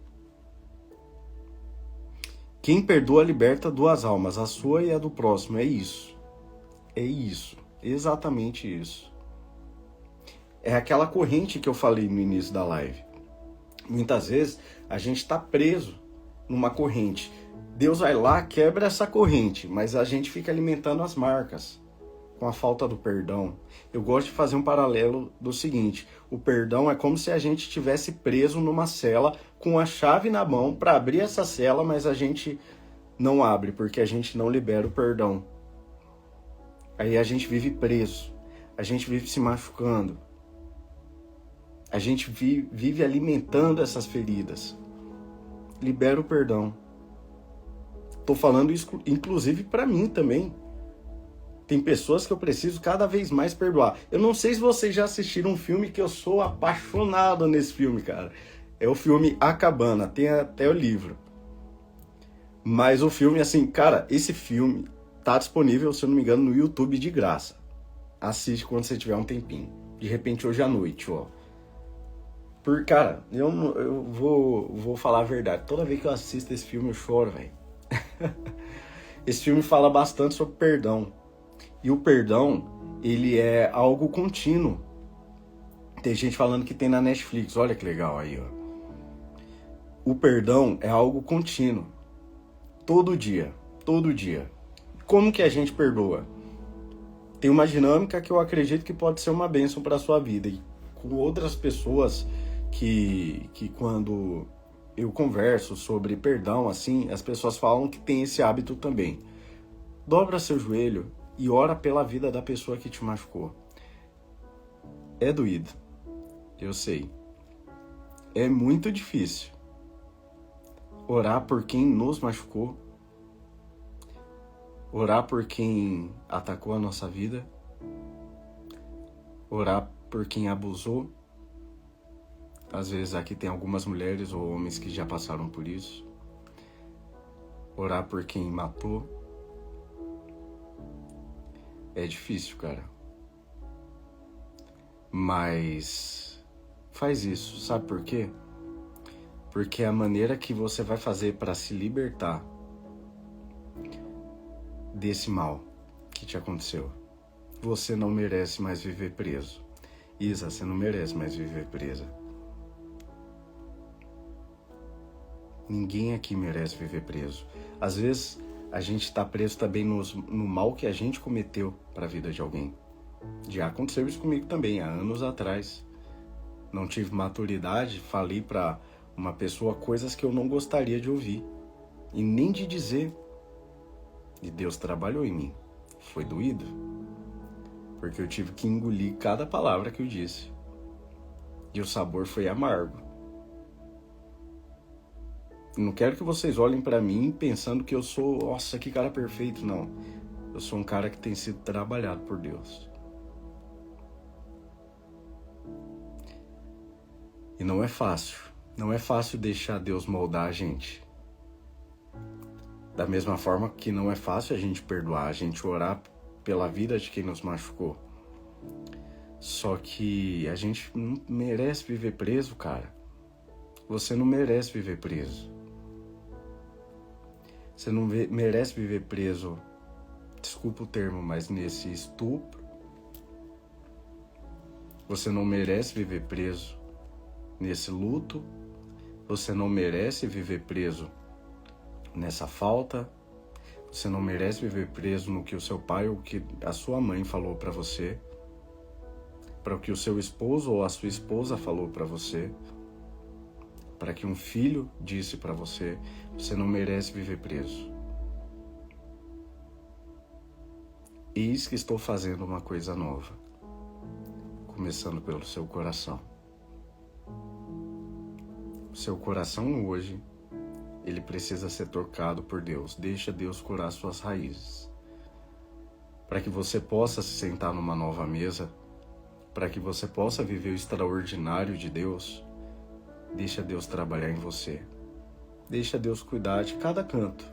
Quem perdoa liberta duas almas, a sua e a do próximo, é isso. É isso, exatamente isso. É aquela corrente que eu falei no início da live. Muitas vezes a gente está preso numa corrente. Deus vai lá, quebra essa corrente, mas a gente fica alimentando as marcas. Com a falta do perdão. Eu gosto de fazer um paralelo do seguinte: o perdão é como se a gente estivesse preso numa cela com a chave na mão para abrir essa cela, mas a gente não abre porque a gente não libera o perdão. Aí a gente vive preso, a gente vive se machucando, a gente vive alimentando essas feridas. Libera o perdão. Tô falando isso inclusive para mim também. Tem pessoas que eu preciso cada vez mais perdoar. Eu não sei se vocês já assistiram um filme que eu sou apaixonado nesse filme, cara. É o filme A Cabana, tem até o livro. Mas o filme, assim, cara, esse filme tá disponível, se eu não me engano, no YouTube de graça. Assiste quando você tiver um tempinho. De repente, hoje à noite, ó. Cara, eu vou falar a verdade. Toda vez que eu assisto esse filme, eu choro, velho. Esse filme fala bastante sobre perdão. E o perdão, ele é algo contínuo. Tem gente falando que tem na Netflix, olha que legal aí, ó. O perdão é algo contínuo. Todo dia, todo dia. Como que a gente perdoa? Tem uma dinâmica que eu acredito que pode ser uma bênção para a sua vida. E com outras pessoas que quando eu converso sobre perdão, assim, as pessoas falam que tem esse hábito também. Dobra seu joelho e ora pela vida da pessoa que te machucou. É doído, eu sei. É muito difícil orar por quem nos machucou, orar por quem atacou a nossa vida, orar por quem abusou. Às vezes aqui tem algumas mulheres ou homens que já passaram por isso. Orar por quem matou. É difícil, cara. Mas faz isso, sabe por quê? Porque é a maneira que você vai fazer para se libertar desse mal que te aconteceu. Você não merece mais viver preso. Isa, você não merece mais viver presa. Ninguém aqui merece viver preso. Às vezes a gente está preso também no mal que a gente cometeu para a vida de alguém. Já aconteceu isso comigo também, há anos atrás. Não tive maturidade, falei para uma pessoa coisas que eu não gostaria de ouvir. E nem de dizer. E Deus trabalhou em mim. Foi doído. Porque eu tive que engolir cada palavra que eu disse. E o sabor foi amargo. Não quero que vocês olhem para mim pensando que eu sou, nossa, que cara perfeito, não. Eu sou um cara que tem sido trabalhado por Deus. E não é fácil. Não é fácil deixar Deus moldar a gente. Da mesma forma que não é fácil a gente perdoar, a gente orar pela vida de quem nos machucou. Só que a gente não merece viver preso, cara. Você não merece viver preso. Você não merece viver preso, desculpa o termo, mas nesse estupro. Você não merece viver preso nesse luto. Você não merece viver preso nessa falta. Você não merece viver preso no que o seu pai ou que a sua mãe falou para você, para o que o seu esposo ou a sua esposa falou para você, para que um filho disse para você. Você não merece viver preso. Eis que estou fazendo uma coisa nova, começando pelo seu coração. O seu coração hoje, ele precisa ser tocado por Deus. Deixa Deus curar suas raízes, para que você possa se sentar numa nova mesa, para que você possa viver o extraordinário de Deus. Deixa Deus trabalhar em você. Deixa Deus cuidar de cada canto.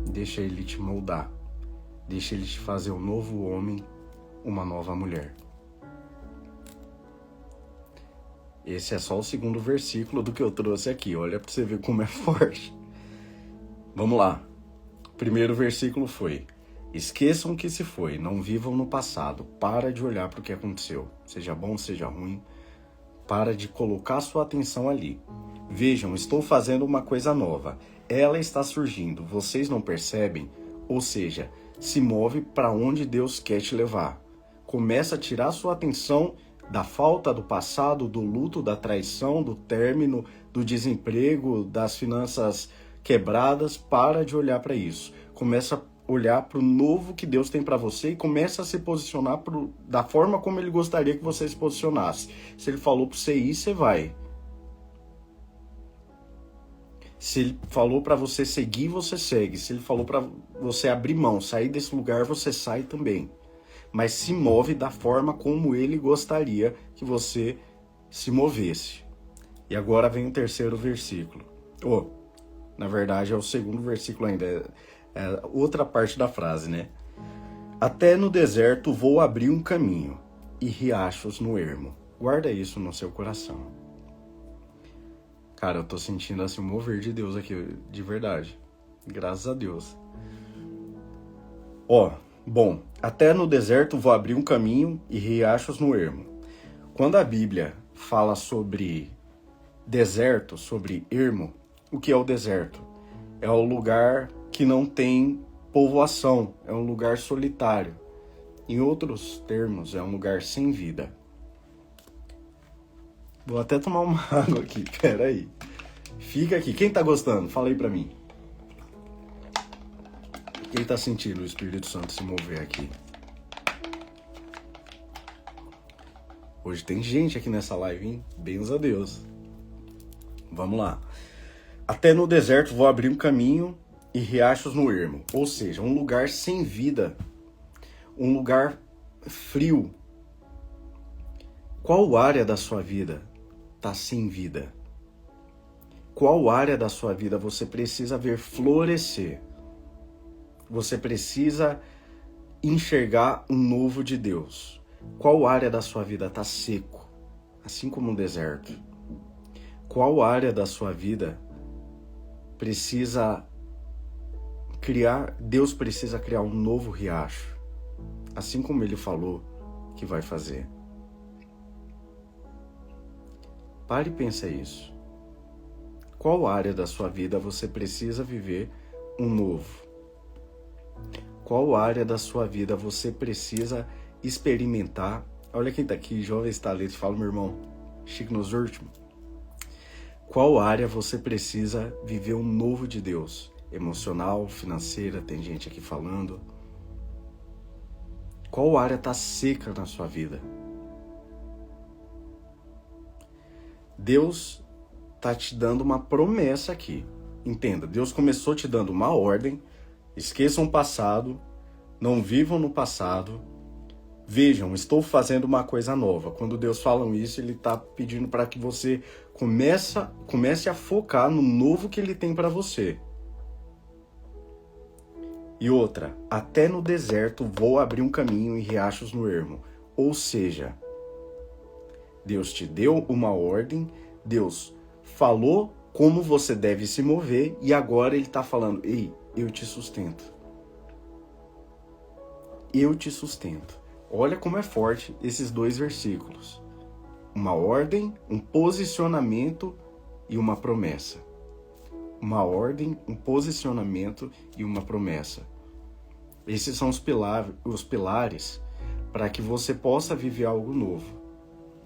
Deixa Ele te moldar. Deixa Ele te fazer um novo homem, uma nova mulher. Esse é só o segundo versículo do que eu trouxe aqui. Olha para você ver como é forte. Vamos lá. O primeiro versículo foi: esqueçam o que se foi, não vivam no passado. Para de olhar para o que aconteceu. Seja bom, seja ruim. Para de colocar sua atenção ali. Vejam, estou fazendo uma coisa nova. Ela está surgindo. Vocês não percebem? Ou seja, se move para onde Deus quer te levar. Começa a tirar sua atenção da falta, do passado, do luto, da traição, do término, do desemprego, das finanças quebradas. Para de olhar para isso. Começa a olhar para o novo que Deus tem para você e começa a se posicionar da forma como Ele gostaria que você se posicionasse. Se Ele falou para você ir, você vai. Se Ele falou para você seguir, você segue. Se Ele falou para você abrir mão, sair desse lugar, você sai também. Mas se move da forma como Ele gostaria que você se movesse. E agora vem o terceiro versículo. Na verdade é o segundo versículo ainda. É outra parte da frase, né? Até no deserto vou abrir um caminho e riachos no ermo. Guarda isso no seu coração. Cara, eu tô sentindo assim o mover de Deus aqui, de verdade. Graças a Deus. Bom, até no deserto vou abrir um caminho e riachos no ermo. Quando a Bíblia fala sobre deserto, sobre ermo, o que é o deserto? É o lugar que não tem povoação, é um lugar solitário. Em outros termos, é um lugar sem vida. Vou até tomar uma água aqui, peraí. Fica aqui, quem tá gostando? Fala aí pra mim. Quem tá sentindo o Espírito Santo se mover aqui? Hoje tem gente aqui nessa live, hein? Bens a Deus. Vamos lá. Até no deserto vou abrir um caminho e riachos no ermo. Ou seja, um lugar sem vida. Um lugar frio. Qual área da sua vida está sem vida? Qual área da sua vida você precisa ver florescer? Você precisa enxergar um novo de Deus. Qual área da sua vida está seco, assim como um deserto? Qual área da sua vida precisa criar, Deus precisa criar um novo riacho, assim como Ele falou que vai fazer? Pare e pensa isso. Qual área da sua vida você precisa viver um novo? Qual área da sua vida você precisa experimentar? Olha quem tá aqui, Jovens Talentos, fala meu irmão, Chico nos últimos. Qual área você precisa viver um novo de Deus? Emocional, financeira, tem gente aqui falando. Qual área tá seca na sua vida? Deus tá te dando uma promessa aqui. Entenda, Deus começou te dando uma ordem. Esqueçam o passado, não vivam no passado. Vejam, estou fazendo uma coisa nova. Quando Deus fala isso, Ele está pedindo para que você comece a focar no novo que Ele tem para você. E outra, até no deserto vou abrir um caminho e riachos no ermo. Ou seja, Deus te deu uma ordem, Deus falou como você deve se mover e agora Ele está falando, ei, eu te sustento. Eu te sustento. Olha como é forte esses dois versículos. Uma ordem, um posicionamento e uma promessa. Uma ordem, um posicionamento e uma promessa. Esses são os pilares para que você possa viver algo novo.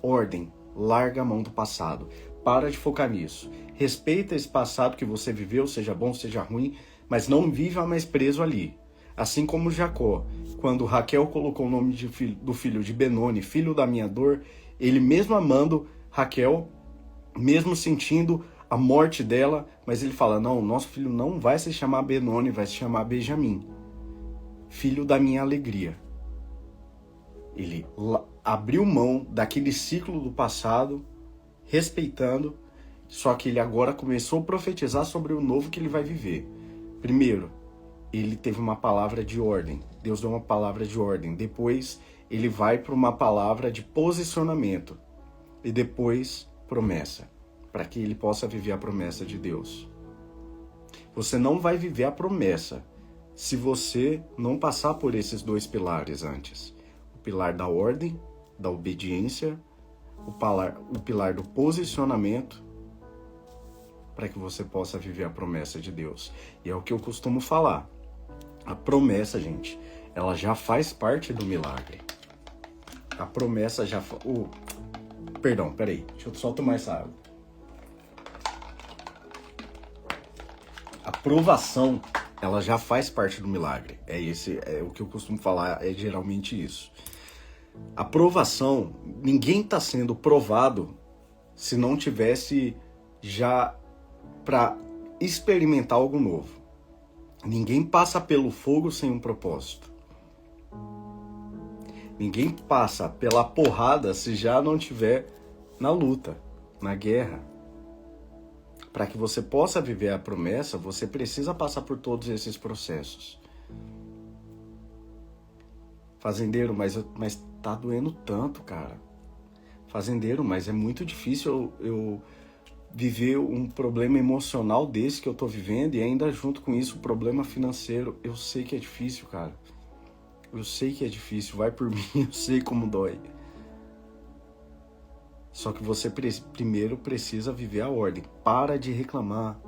Ordem, larga a mão do passado. Para de focar nisso. Respeita esse passado que você viveu, seja bom, seja ruim, mas não viva mais preso ali. Assim como Jacó, quando Raquel colocou o nome do filho de Benoni, filho da minha dor, ele mesmo amando Raquel, mesmo sentindo a morte dela, mas ele fala, não, nosso filho não vai se chamar Benoni, vai se chamar Benjamim, filho da minha alegria. Ele abriu mão daquele ciclo do passado, respeitando, só que ele agora começou a profetizar sobre o novo que ele vai viver. Primeiro, ele teve uma palavra de ordem. Deus deu uma palavra de ordem. Depois, ele vai para uma palavra de posicionamento. E depois, promessa. Para que ele possa viver a promessa de Deus. Você não vai viver a promessa se você não passar por esses dois pilares antes. O pilar da ordem, da obediência, o pilar do posicionamento, para que você possa viver a promessa de Deus. E é o que eu costumo falar. A promessa, gente, ela já faz parte do milagre. A promessa já... Perdão, peraí. Deixa eu só tomar essa água. A provação, ela já faz parte do milagre. É o que eu costumo falar, é geralmente isso. A provação, ninguém está sendo provado se não tivesse já para experimentar algo novo. Ninguém passa pelo fogo sem um propósito. Ninguém passa pela porrada se já não tiver na luta, na guerra. Para que você possa viver a promessa, você precisa passar por todos esses processos. Fazendeiro, mas tá doendo tanto, cara. Fazendeiro, mas é muito difícil eu viver um problema emocional desse que eu tô vivendo e ainda junto com isso o problema financeiro. Eu sei que é difícil, cara. Eu sei que é difícil, vai por mim, eu sei como dói. Só que você primeiro precisa viver a ordem. Para de reclamar.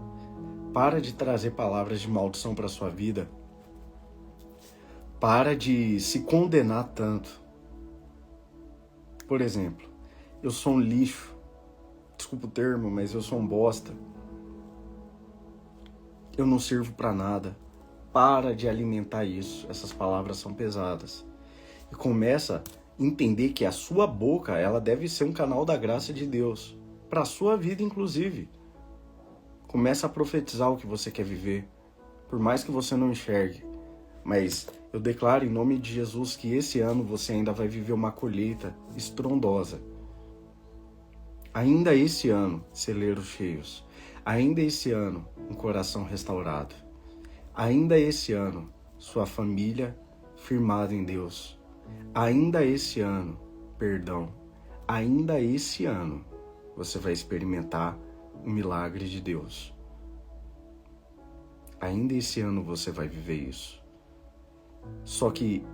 Para de trazer palavras de maldição para sua vida. Para de se condenar tanto. Por exemplo, eu sou um lixo. Desculpa o termo, mas eu sou um bosta. Eu não sirvo para nada. Para de alimentar isso. Essas palavras são pesadas. E começa a entender que a sua boca, ela deve ser um canal da graça de Deus. Para a sua vida, inclusive. Começa a profetizar o que você quer viver. Por mais que você não enxergue. Mas eu declaro em nome de Jesus que esse ano você ainda vai viver uma colheita estrondosa. Ainda esse ano, celeiros cheios. Ainda esse ano, um coração restaurado. Ainda esse ano, sua família firmada em Deus. Ainda esse ano, perdão. Ainda esse ano, você vai experimentar o milagre de Deus. Ainda esse ano você vai viver isso. Só que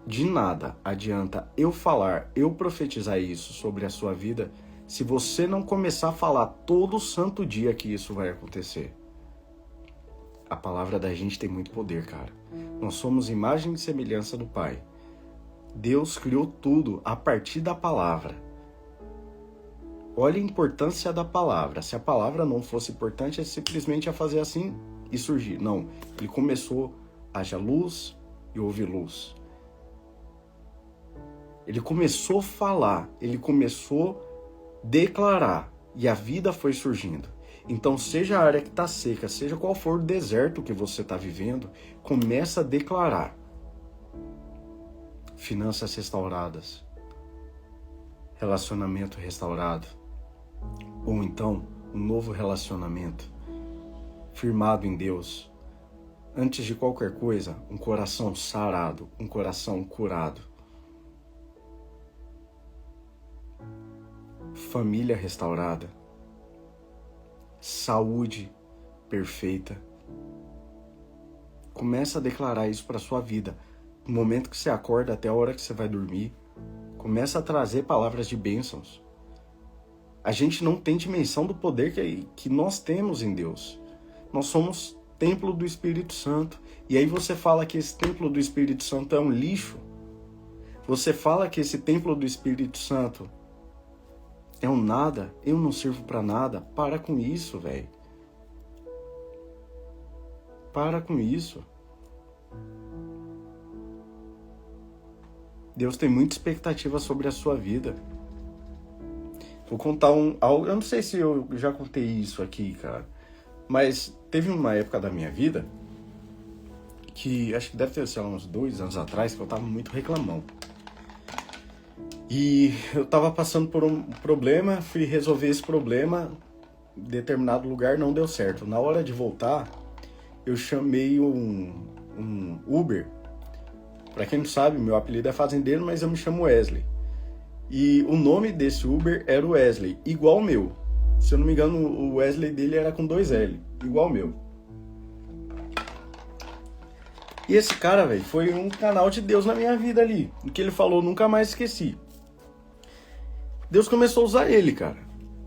de nada adianta eu falar, eu profetizar isso sobre a sua vida, se você não começar a falar todo santo dia que isso vai acontecer. A palavra da gente tem muito poder, cara. Nós somos imagem e semelhança do Pai. Deus criou tudo a partir da palavra. Olha a importância da palavra. Se a palavra não fosse importante, ele simplesmente ia fazer assim e surgir. Não, ele começou, haja luz e houve luz. Ele começou a falar, ele começou a declarar e a vida foi surgindo. Então, seja a área que está seca, seja qual for o deserto que você está vivendo, começa a declarar. Finanças restauradas, relacionamento restaurado, ou então um novo relacionamento, firmado em Deus. Antes de qualquer coisa, um coração sarado, um coração curado. Família restaurada. Saúde perfeita. Começa a declarar isso para sua vida. no momento que você acorda até a hora que você vai dormir. Começa a trazer palavras de bênçãos. A gente não tem dimensão do poder que nós temos em Deus. Nós somos templo do Espírito Santo. E aí você fala que esse templo do Espírito Santo é um lixo. Você fala que esse templo do Espírito Santo é um nada. Eu não sirvo pra nada. Para com isso, velho. Para com isso. Deus tem muita expectativa sobre a sua vida. Vou contar algo. Eu não sei se eu já contei isso aqui, cara. Mas teve uma época da minha vida que acho que deve ter, sei lá, uns 2 anos atrás, que eu tava muito reclamão. E eu tava passando por um problema, fui resolver esse problema, em determinado lugar não deu certo. Na hora de voltar, eu chamei um Uber. Pra quem não sabe, meu apelido é fazendeiro, mas eu me chamo Wesley. E o nome desse Uber era o Wesley, igual o meu. Se eu não me engano, o Wesley dele era com 2 L, igual o meu. E esse cara, velho, foi um canal de Deus na minha vida ali. O que ele falou, nunca mais esqueci. Deus começou a usar ele, cara.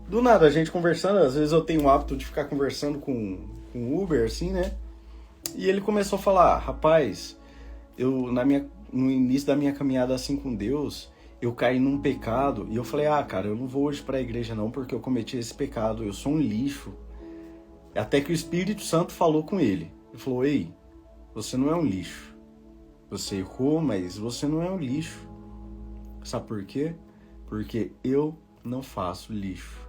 Do nada, a gente conversando, às vezes eu tenho o hábito de ficar conversando com Uber, assim, né? E ele começou a falar, rapaz, no início da minha caminhada assim com Deus, eu caí num pecado. E eu falei, cara, eu não vou hoje pra igreja não, porque eu cometi esse pecado, eu sou um lixo. Até que o Espírito Santo falou com ele. Ele falou, ei, você não é um lixo. Você errou, mas você não é um lixo. Sabe por quê? Porque eu não faço lixo.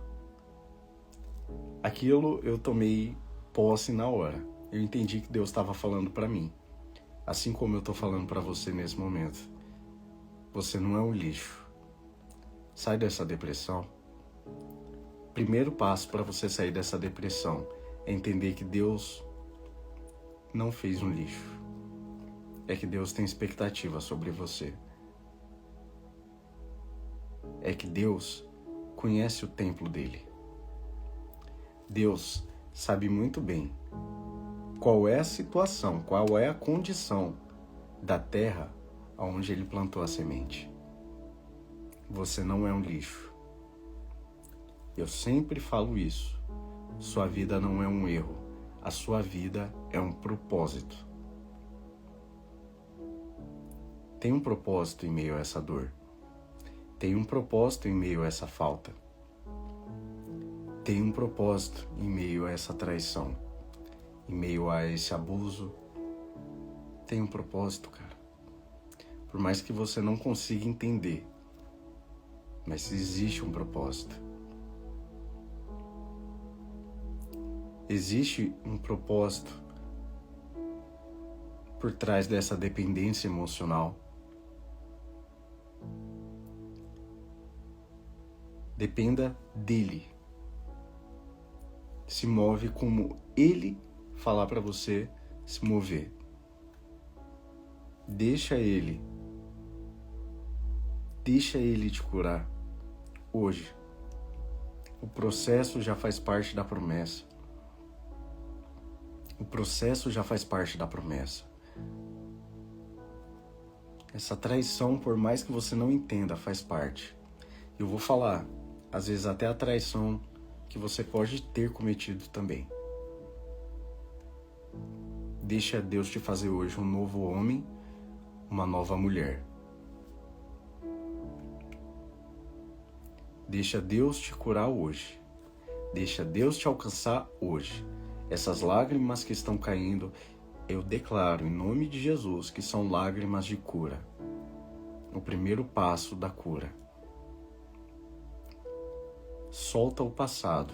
Aquilo eu tomei posse na hora. Eu entendi que Deus estava falando para mim. Assim como eu tô falando para você nesse momento. Você não é um lixo. Sai dessa depressão. Primeiro passo para você sair dessa depressão é entender que Deus não fez um lixo. É que Deus tem expectativa sobre você. É que Deus conhece o templo dele. Deus sabe muito bem qual é a situação, qual é a condição da terra onde ele plantou a semente. Você não é um lixo. Eu sempre falo isso. Sua vida não é um erro. A sua vida é um propósito. Tem um propósito em meio a essa dor. Tem um propósito em meio a essa falta. Tem um propósito em meio a essa traição. Em meio a esse abuso. Tem um propósito, cara. Por mais que você não consiga entender. Mas existe um propósito. Existe um propósito por trás dessa dependência emocional. Dependa dele. Se move como ele falar para você se mover. Deixa ele te curar hoje. O processo já faz parte da promessa. O processo já faz parte da promessa. Essa traição, por mais que você não entenda, faz parte. Eu vou falar, às vezes até a traição que você pode ter cometido também. Deixa Deus te fazer hoje um novo homem, uma nova mulher. Deixa Deus te curar hoje. Deixa Deus te alcançar hoje. Essas lágrimas que estão caindo, eu declaro em nome de Jesus que são lágrimas de cura. O primeiro passo da cura. Solta o passado.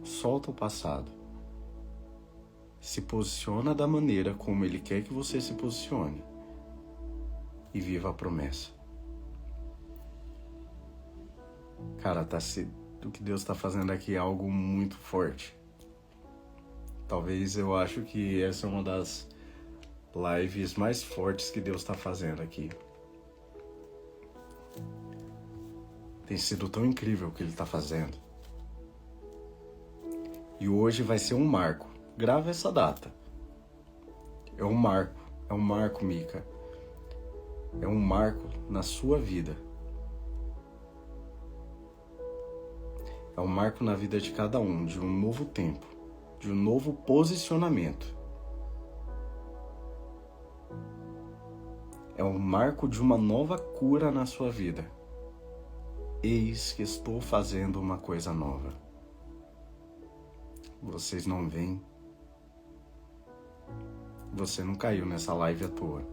Solta o passado. Se posiciona da maneira como Ele quer que você se posicione. E viva a promessa. Cara, o que Deus está fazendo aqui é algo muito forte. Talvez eu acho que essa é uma das lives mais fortes que Deus está fazendo aqui. Tem sido tão incrível o que Ele está fazendo. E hoje vai ser um marco. Grava essa data. É um marco, Mica. É um marco na sua vida. É um marco na vida de cada um, de um novo tempo, de um novo posicionamento. É um marco de uma nova cura na sua vida. Eis que estou fazendo uma coisa nova. Vocês não veem? Você não caiu nessa live à toa.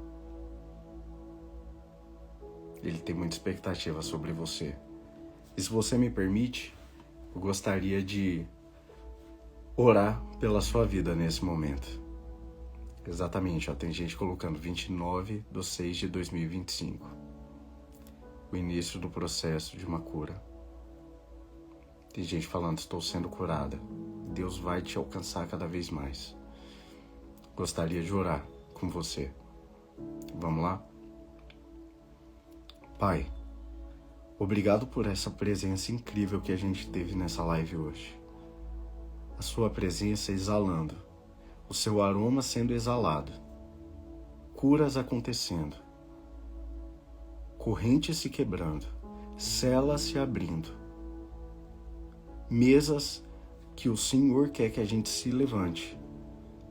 Ele tem muita expectativa sobre você. E se você me permite, eu gostaria de orar pela sua vida nesse momento. Exatamente, ó, tem gente colocando 29/6/2025. O início do processo de uma cura. Tem gente falando, estou sendo curada. Deus vai te alcançar cada vez mais. Gostaria de orar com você. Vamos lá? Pai, obrigado por essa presença incrível que a gente teve nessa live hoje. A sua presença exalando, o seu aroma sendo exalado, curas acontecendo, correntes se quebrando, celas se abrindo, mesas que o Senhor quer que a gente se levante,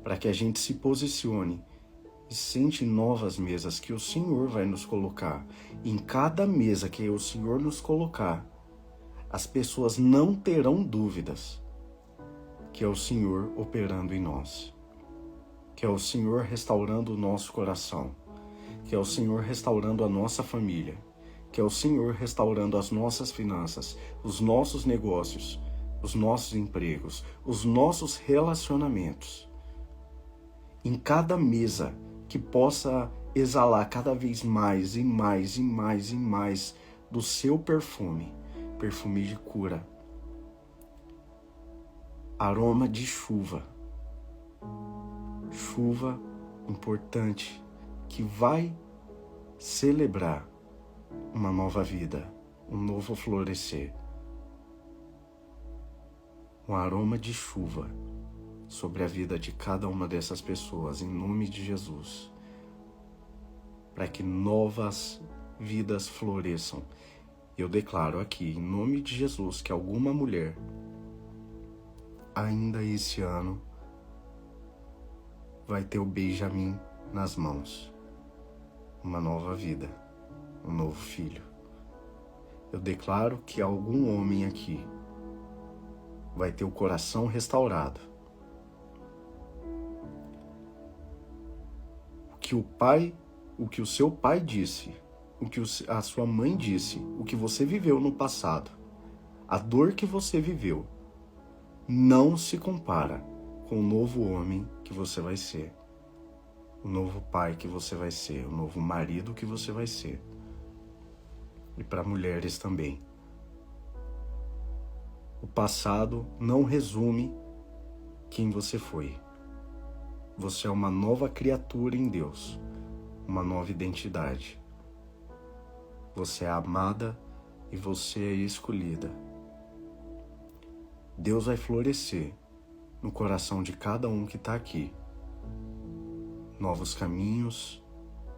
para que a gente se posicione e sente novas mesas que o Senhor vai nos colocar. Em cada mesa que o Senhor nos colocar, as pessoas não terão dúvidas que é o Senhor operando em nós, que é o Senhor restaurando o nosso coração, que é o Senhor restaurando a nossa família, que é o Senhor restaurando as nossas finanças, os nossos negócios, os nossos empregos, os nossos relacionamentos. Em cada mesa que possa exalar cada vez mais e mais e mais e mais do seu perfume, perfume de cura, aroma de chuva, chuva importante que vai celebrar uma nova vida, um novo florescer, um aroma de chuva sobre a vida de cada uma dessas pessoas, em nome de Jesus, para que novas vidas floresçam. Eu declaro aqui, em nome de Jesus, que alguma mulher, ainda esse ano, vai ter o Benjamin nas mãos, uma nova vida, um novo filho. Eu declaro que algum homem aqui vai ter o coração restaurado, o que o seu pai disse, o que a sua mãe disse, o que você viveu no passado, a dor que você viveu, não se compara com o novo homem que você vai ser, o novo pai que você vai ser, o novo marido que você vai ser. E para mulheres também. O passado não resume quem você foi. Você é uma nova criatura em Deus, uma nova identidade. Você é amada e você é escolhida. Deus vai florescer no coração de cada um que está aqui. Novos caminhos,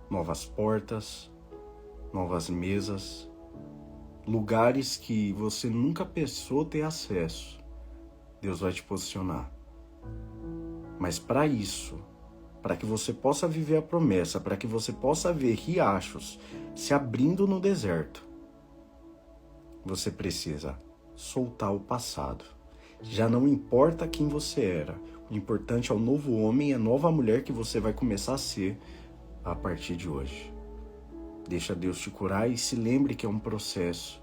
novas portas, novas mesas, lugares que você nunca pensou ter acesso. Deus vai te posicionar. Mas para isso, para que você possa viver a promessa, para que você possa ver riachos se abrindo no deserto, você precisa soltar o passado. Já não importa quem você era, o importante é o novo homem e a nova mulher que você vai começar a ser a partir de hoje. Deixa Deus te curar e se lembre que é um processo.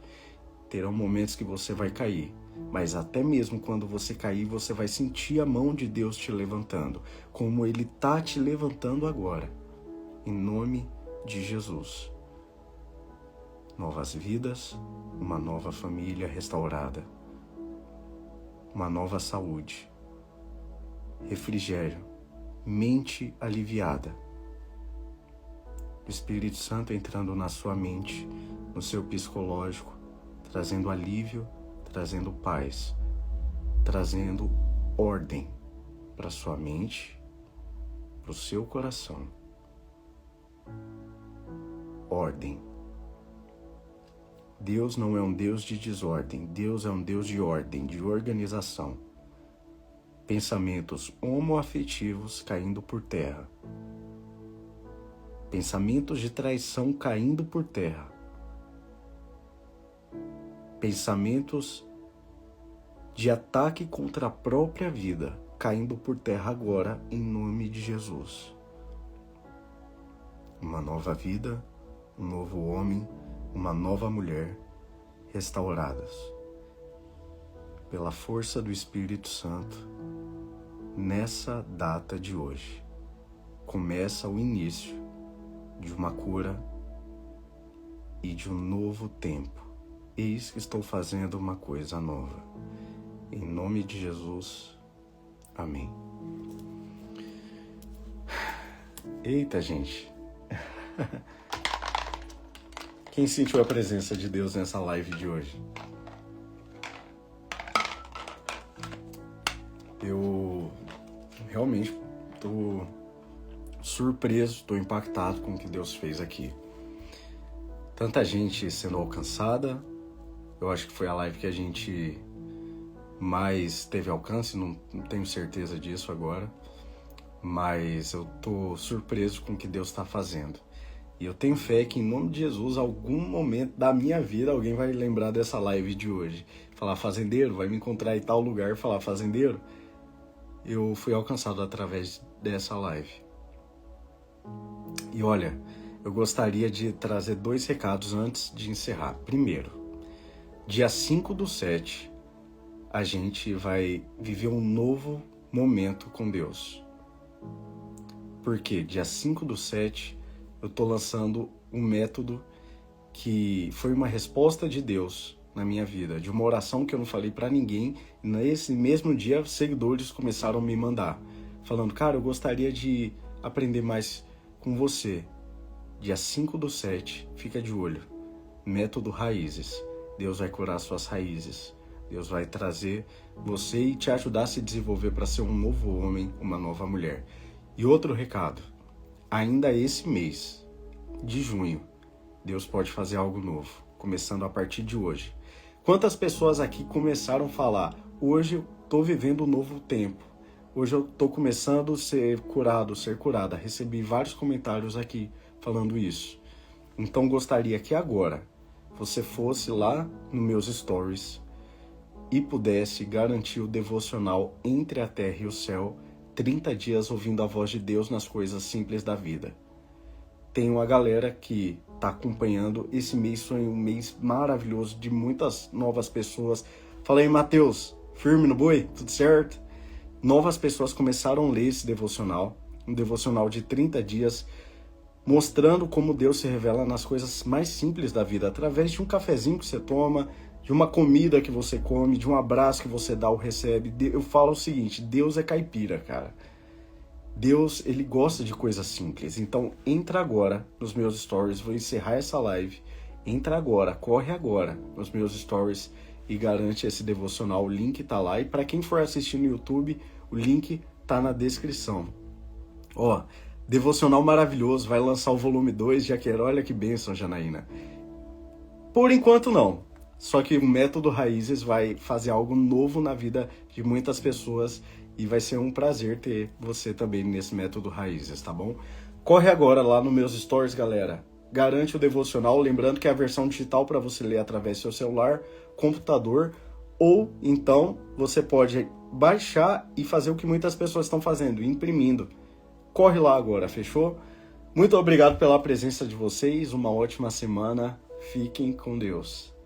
Terão momentos que você vai cair, mas até mesmo quando você cair, você vai sentir a mão de Deus te levantando, como Ele está te levantando agora, em nome de Jesus. Novas vidas, uma nova família restaurada, uma nova saúde, refrigério, mente aliviada, o Espírito Santo entrando na sua mente, no seu psicológico, trazendo alívio, trazendo paz, trazendo ordem para sua mente, para o seu coração. ordem. Deus não é um Deus de desordem. Deus é um Deus de ordem, de organização. Pensamentos homoafetivos caindo por terra. Pensamentos de traição caindo por terra. Pensamentos de ataque contra a própria vida caindo por terra agora, em nome de Jesus. Uma nova vida, um novo homem, uma nova mulher restauradas pela força do Espírito Santo. Nessa data de hoje começa o início de uma cura e de um novo tempo. Eis que estou fazendo uma coisa nova. Em nome de Jesus, amém. Eita, gente. Quem sentiu a presença de Deus nessa live de hoje? Eu realmente estou surpreso, estou impactado com o que Deus fez aqui. Tanta gente sendo alcançada. Eu acho que foi a live que a gente mais teve alcance, não tenho certeza disso agora. Mas eu estou surpreso com o que Deus está fazendo. E eu tenho fé que, em nome de Jesus, algum momento da minha vida, alguém vai lembrar dessa live de hoje. Falar, fazendeiro, vai me encontrar em tal lugar e falar, fazendeiro, eu fui alcançado através dessa live. E olha, eu gostaria de trazer 2 recados antes de encerrar. Primeiro, dia 5/7, a gente vai viver um novo momento com Deus. Por quê? Dia 5/7, eu estou lançando um método que foi uma resposta de Deus na minha vida, de uma oração que eu não falei para ninguém. Nesse mesmo dia, seguidores começaram a me mandar, falando, cara, eu gostaria de aprender mais com você. Dia 5/7, fica de olho. Método Raízes. Deus vai curar suas raízes. Deus vai trazer você e te ajudar a se desenvolver para ser um novo homem, uma nova mulher. E outro recado, ainda esse mês de junho, Deus pode fazer algo novo, começando a partir de hoje. Quantas pessoas aqui começaram a falar, hoje eu estou vivendo um novo tempo, hoje eu estou começando a ser curado, ser curada. Recebi vários comentários aqui falando isso. Então gostaria que agora você fosse lá nos meus stories e pudesse garantir o devocional Entre a Terra e o Céu, 30 dias ouvindo a voz de Deus nas coisas simples da vida. Tem uma galera que está acompanhando. Esse mês foi um mês maravilhoso de muitas novas pessoas. Fala aí, Matheus, firme no boi? Tudo certo? Novas pessoas começaram a ler esse devocional, um devocional de 30 dias, mostrando como Deus se revela nas coisas mais simples da vida, através de um cafezinho que você toma, de uma comida que você come, de um abraço que você dá ou recebe. Eu falo o seguinte, Deus é caipira, cara. Deus, ele gosta de coisas simples. Então, entra agora nos meus stories, vou encerrar essa live. Entra agora, corre agora nos meus stories e garante esse devocional. O link tá lá. E para quem for assistir no YouTube, o link tá na descrição. Ó, devocional maravilhoso, vai lançar o volume 2, já quero. Olha que bênção, Janaína. Por enquanto, não. Só que o método Raízes vai fazer algo novo na vida de muitas pessoas e vai ser um prazer ter você também nesse método Raízes, tá bom? Corre agora lá nos meus stories, galera. Garante o devocional, lembrando que é a versão digital para você ler através do seu celular, computador, ou então você pode baixar e fazer o que muitas pessoas estão fazendo, imprimindo. Corre lá agora, fechou? Muito obrigado pela presença de vocês, uma ótima semana, fiquem com Deus.